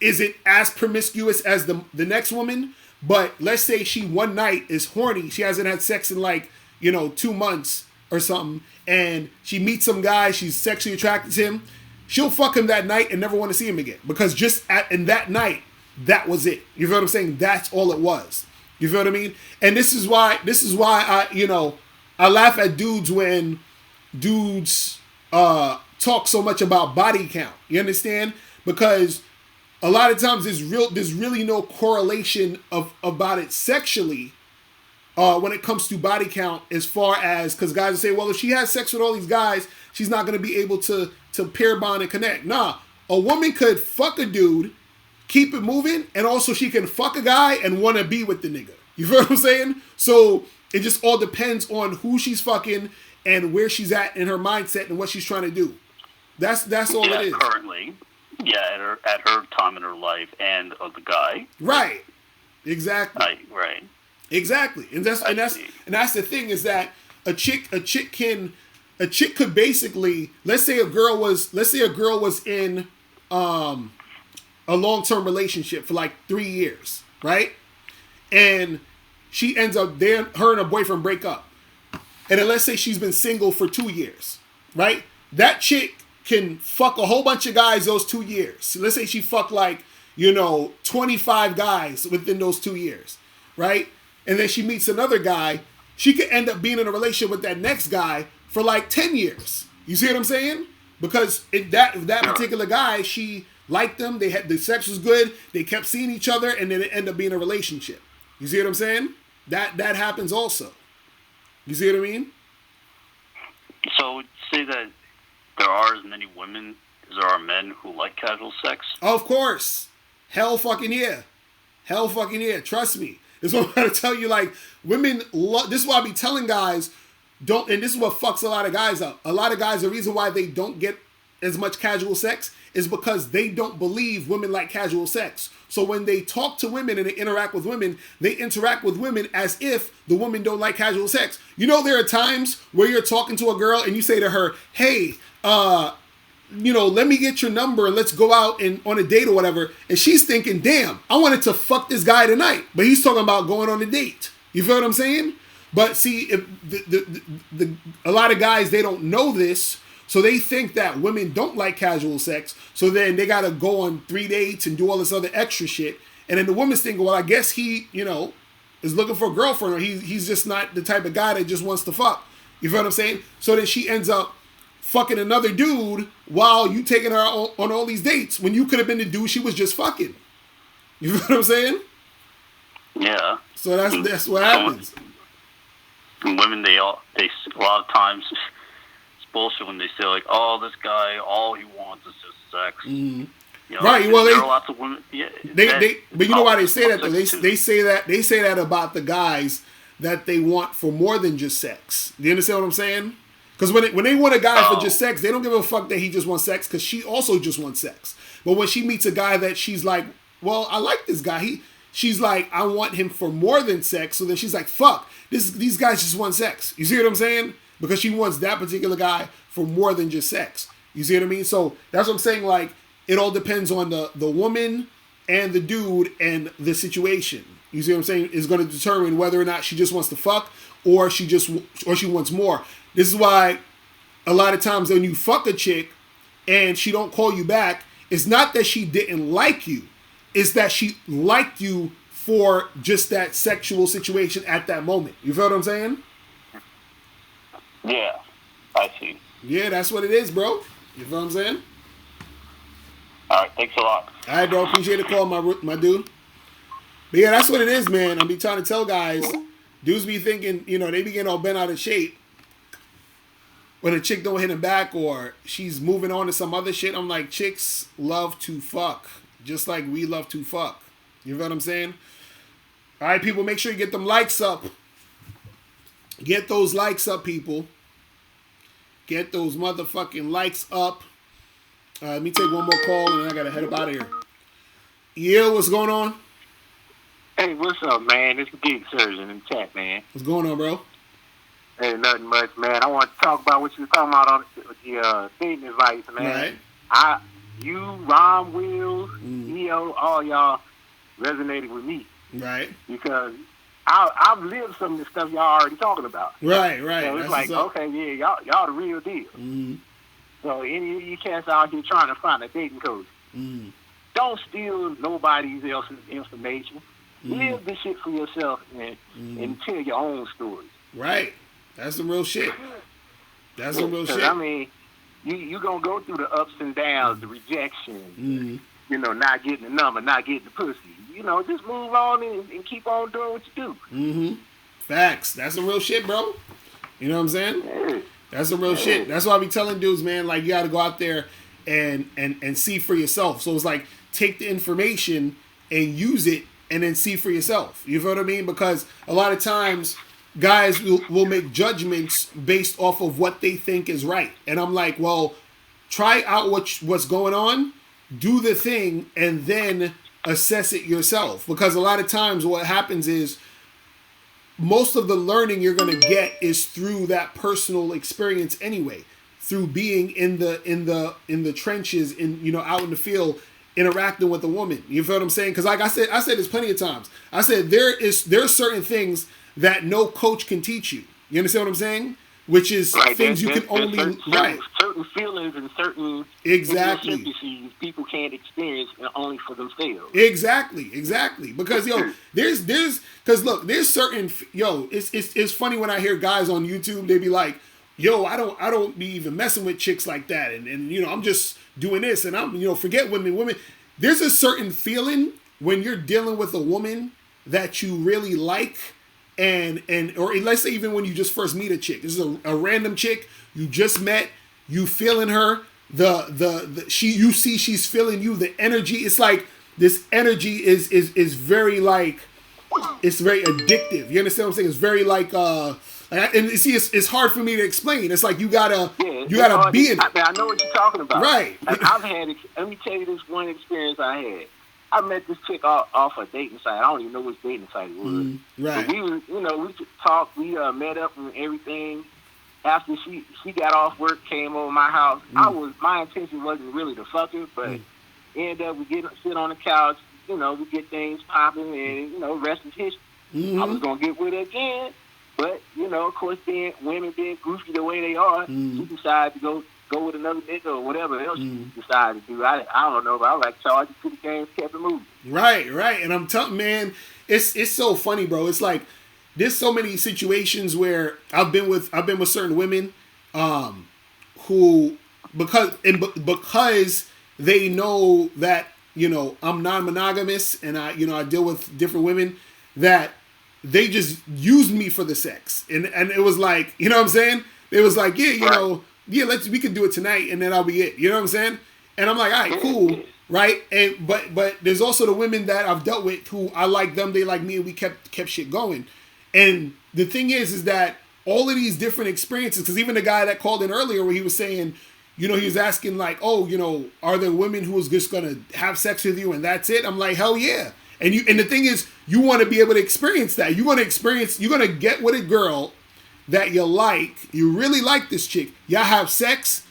isn't as promiscuous as the next woman, but let's say she one night is horny, she hasn't had sex in like 2 months or something, and she meets some guy, she's sexually attracted to him, she'll fuck him that night and never want to see him again, because just in that night, that was it. You feel what I'm saying? That's all it was. You feel what I mean? And this is why I laugh at dudes when dudes talk so much about body count. You understand? Because a lot of times there's really no correlation about it sexually when it comes to body count, as far as, because guys will say, well, if she has sex with all these guys, she's not going to be able to pair bond and connect. Nah, a woman could fuck a dude, keep it moving, and also she can fuck a guy and want to be with the nigga. You feel what I'm saying? So it just all depends on who she's fucking and where she's at in her mindset and what she's trying to do. That's all it is. Currently, at her time in her life and of the guy. Right. Exactly. Right. Exactly. And that's the thing, is that a chick could basically, let's say a girl was in a long-term relationship for like 3 years, right? And she ends up there, her and her boyfriend break up. And then let's say she's been single for 2 years, right? That chick can fuck a whole bunch of guys those 2 years. So let's say she fucked like, 25 guys within those 2 years, right? And then she meets another guy. She could end up being in a relationship with that next guy for like 10 years. You see what I'm saying? Because that particular guy, she liked them. The sex was good. They kept seeing each other, and then it ended up being a relationship. You see what I'm saying? That happens also. You see what I mean? So say that there are as many women as there are men who like casual sex? Of course. Hell fucking yeah. Hell fucking yeah. Trust me. This is what I'm trying to tell you. Like, women this is why I be telling guys, and this is what fucks a lot of guys up. A lot of guys, the reason why they don't get as much casual sex is because they don't believe women like casual sex. So when they talk to women and they interact with women as if the women don't like casual sex. There are times where you're talking to a girl and you say to her, hey, let me get your number and let's go out on a date or whatever. And she's thinking, damn, I wanted to fuck this guy tonight. But he's talking about going on a date. You feel what I'm saying? But see, if a lot of guys, they don't know this. So they think that women don't like casual sex. So then they got to go on 3 dates and do all this other extra shit. And then the woman's thinking, well, I guess he, is looking for a girlfriend, or he's just not the type of guy that just wants to fuck. You feel what I'm saying? So then she ends up fucking another dude while you taking her on all these dates when you could have been the dude she was just fucking. You feel what I'm saying? Yeah. So that's what happens. And women, they a lot of times, it's bullshit when they say like, oh, this guy, all he wants is just sex. Mm-hmm. Right. Well, there are lots of women. Yeah. But you know why they say that though? They say that about the guys that they want for more than just sex. Do you understand what I'm saying? Because when they want a guy for just sex, they don't give a fuck that he just wants sex, because she also just wants sex. But when she meets a guy that she's like, well, I like this guy. She's like, I want him for more than sex. So then she's like, fuck, these guys just want sex. You see what I'm saying? Because she wants that particular guy for more than just sex. You see what I mean? So that's what I'm saying. Like, it all depends on the woman and the dude and the situation. You see what I'm saying? Is going to determine whether or not she just wants to fuck or she wants more. This is why a lot of times when you fuck a chick and she don't call you back, it's not that she didn't like you. It's that she liked you for just that sexual situation at that moment. You feel what I'm saying? Yeah, I see. Yeah, that's what it is, bro. You feel what I'm saying? All right, thanks a lot. All right, bro. Appreciate the call, my dude. But yeah, that's what it is, man. I be trying to tell guys, dudes be thinking, they be getting all bent out of shape when a chick don't hit him back or she's moving on to some other shit. I'm like, chicks love to fuck, just like we love to fuck. You know what I'm saying? All right, people, make sure you get them likes up. Get those likes up, people. Get those motherfucking likes up. Let me take one more call and then I gotta head up out of here. Yeah, what's going on? Hey, what's up, man? It's the Geek Surgeon in the chat, man. What's going on, bro? Hey, nothing much, man. I want to talk about what you were talking about on the dating advice, man. Right. You, Ron, Will, Neo, all y'all resonated with me. Right. Because I've lived some of the stuff y'all already talking about. Right. So it's like, okay, yeah, y'all the real deal. Mm-hmm. So any of you cats out here trying to find a dating coach, don't steal nobody else's information. Live this shit for yourself and tell your own story. Right. That's some real shit. That's some real shit. I mean, you going to go through the ups and downs, the rejection, not getting the number, not getting the pussy. Just move on and keep on doing what you do. Mm-hmm. Facts. That's some real shit, bro. You know what I'm saying? Yeah. That's some real shit. That's why I be telling dudes, man, like, you got to go out there and see for yourself. So it's like, take the information and use it and then see for yourself. You feel what I mean? Because a lot of times guys will make judgments based off of what they think is right. And I'm like, well, try out what's going on, do the thing, and then assess it yourself. Because a lot of times what happens is most of the learning you're going to get is through that personal experience anyway, through being in the trenches, out in the field, interacting with a woman. You feel what I'm saying? Because like I said this plenty of times. I said there's certain things that no coach can teach you. You understand what I'm saying? Which is things you can only certain feelings and certain exactly people can't experience only for themselves. Exactly. Because there's certain it's funny when I hear guys on YouTube, they be like, yo, I don't be even messing with chicks like that, and I'm just doing this, and I'm forget women. There's a certain feeling when you're dealing with a woman that you really like, and or let's say even when you just first meet a chick. This is a random chick you just met, you feeling her, you see she's feeling you, the energy. It's like this energy is very like, it's very addictive. You understand what I'm saying? It's very like and you see, it's hard for me to explain. It's like you gotta be in it. I know what you're talking about. Right. Let me tell you this one experience I had. I met this chick off a dating site. I don't even know which dating site it was. Right. But we talked, we met up and everything. After she got off work, came over my house. My intention wasn't really to fuck her, but ended up we sit on the couch, we get things popping, and rest is history. I was gonna get with her again. But, of course, women being goofy the way they are, she decided to go with another nigga or whatever else she decided to do. I don't know, but I was like, charge it to the game, kept it moving. Right. And I'm telling, man, it's so funny, bro. It's like, there's so many situations where I've been with certain women who, because they know that, I'm non-monogamous and I deal with different women, that they just used me for the sex. And it was like, you know what I'm saying? It was like, we can do it tonight and then that'll be it. You know what I'm saying? And I'm like, all right, cool. Right. And, but there's also the women that I've dealt with who I like them, they like me, and we kept shit going. And the thing is that all of these different experiences, because even the guy that called in earlier where he was saying, he was asking like, oh, are there women who is just going to have sex with you and that's it? I'm like, hell yeah. And the thing is, you want to be able to experience that. You're going to get with a girl that you like. You really like this chick. Y'all have sex,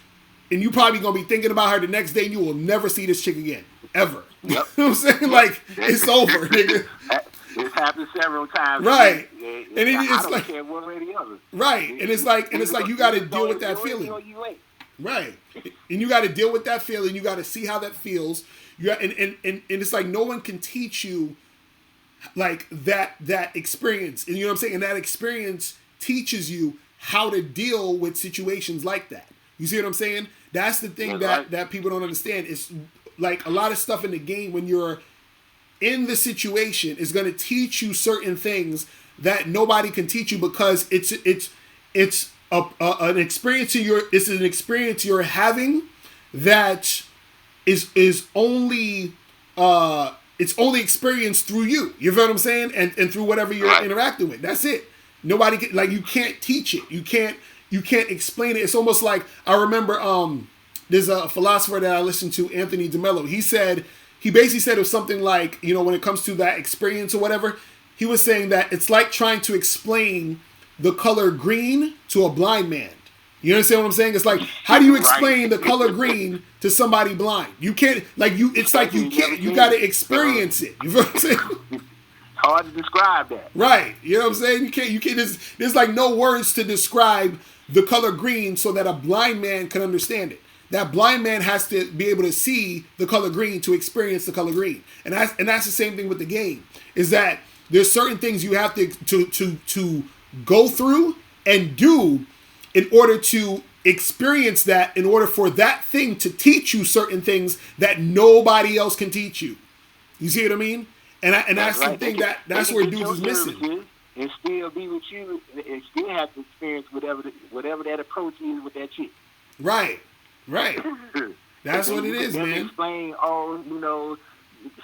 and you probably going to be thinking about her the next day, and you will never see this chick again. Ever. Yep. You know what I'm saying? Like, it's over, nigga. It's happened several times. Right. And it's like, care one way or the other. Right. And it's like you got to deal with that feeling. Right. And you got to deal with that feeling. You got to see how that feels. And it's like no one can teach you like that experience. And you know what I'm saying? And that experience teaches you how to deal with situations like that. You see what I'm saying? That's the thing that people don't understand. It's like a lot of stuff in the game when you're in the situation is going to teach you certain things that nobody can teach you because it's an experience it's an experience you're having that is only it's only experienced through you. You feel what I'm saying? And through whatever you're interacting with. That's it. Nobody can, like, you can't teach it. You can't explain it. It's almost like, I remember there's a philosopher that I listened to, Anthony DeMello. He said he basically said it was something like, you know, when it comes to that experience or whatever, he was saying that it's like trying to explain the color green to a blind man. You understand what I'm saying? It's like, how do you explain the color green to somebody blind? You can't, like, it's like you can't, you got to experience it. You know what I'm saying? Hard to describe that. Right. You know what I'm saying? You can't, there's like no words to describe the color green so that a blind man can understand it. That blind man has to be able to see the color green to experience the color green. And that's the same thing with the game, is that there's certain things you have to go through and do in order to experience that, in order for that thing to teach you certain things that nobody else can teach you. You see what I mean? And that's right. The thing that's where dudes is missing. And still be with you, and still have to experience whatever that approach is with that chick. Right. That's what it is, man. Explain all, you know,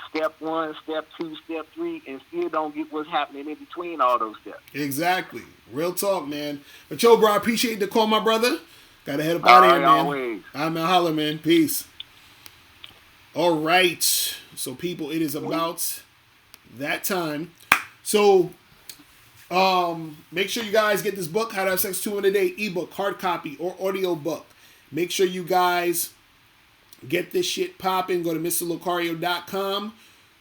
step 1, step 2, step 3, and still don't get what's happening in between all those steps. Exactly. Real talk, man. But yo, bro, I appreciate the call, my brother. Gotta head up out of here, man. Always. I'm gonna holler, man. Peace. All right. So, people, it is about that time. So, make sure you guys get this book, How to Have Sex 2 in a Day, ebook, hard copy, or audio book. Make sure you guys get this shit popping. Go to MrLocario.com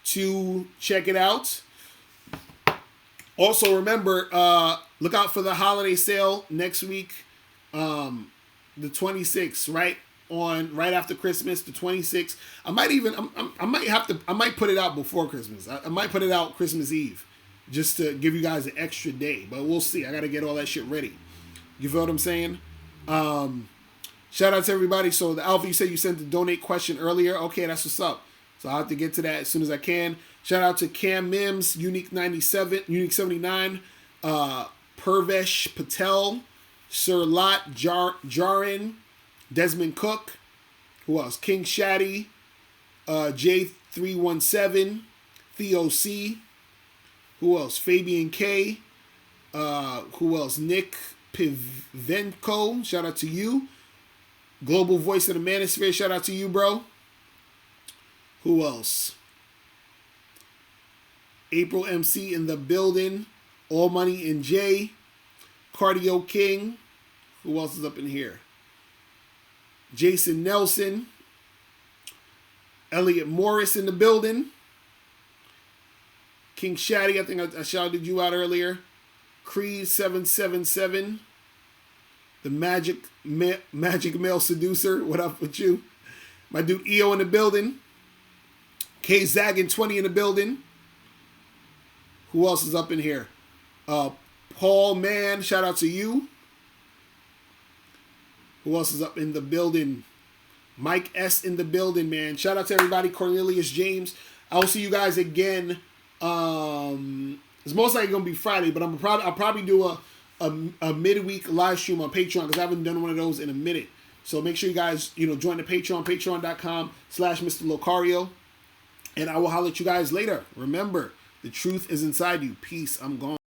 to check it out. Also, remember, look out for the holiday sale next week, the 26th, right after Christmas, the 26th. I might put it out before Christmas. I might put it out Christmas Eve, just to give you guys an extra day. But we'll see. I got to get all that shit ready. You feel what I'm saying? Shout out to everybody. So the Alpha, you said you sent the donate question earlier. Okay, that's what's up. So I'll have to get to that as soon as I can. Shout out to Cam Mims, Unique 97, Unique 79, Purvesh Patel, Sir Lot Jarin, Desmond Cook. Who else? King Shaddy, J317, Theo C. Who else? Fabian K. Who else? Nick Pivenko. Shout out to you. Global Voice of the Manosphere. Shout out to you, bro. Who else? April MC in the building. All Money in J. Cardio King. Who else is up in here? Jason Nelson. Elliot Morris in the building. King Shaddy, I think I shouted you out earlier. Creed 777. The Magic Male Seducer. What up with you? My dude EO in the building. K Zaggin 20 in the building. Who else is up in here? Paul Mann, shout out to you. Who else is up in the building? Mike S in the building, man. Shout out to everybody. Cornelius James. I will see you guys again. It's most likely gonna be Friday, but I'll probably do a midweek live stream on Patreon, because I haven't done one of those in a minute. So make sure you guys, join the Patreon, patreon.com/Mr. Locario. And I will holler at you guys later. Remember, the truth is inside you. Peace. I'm gone.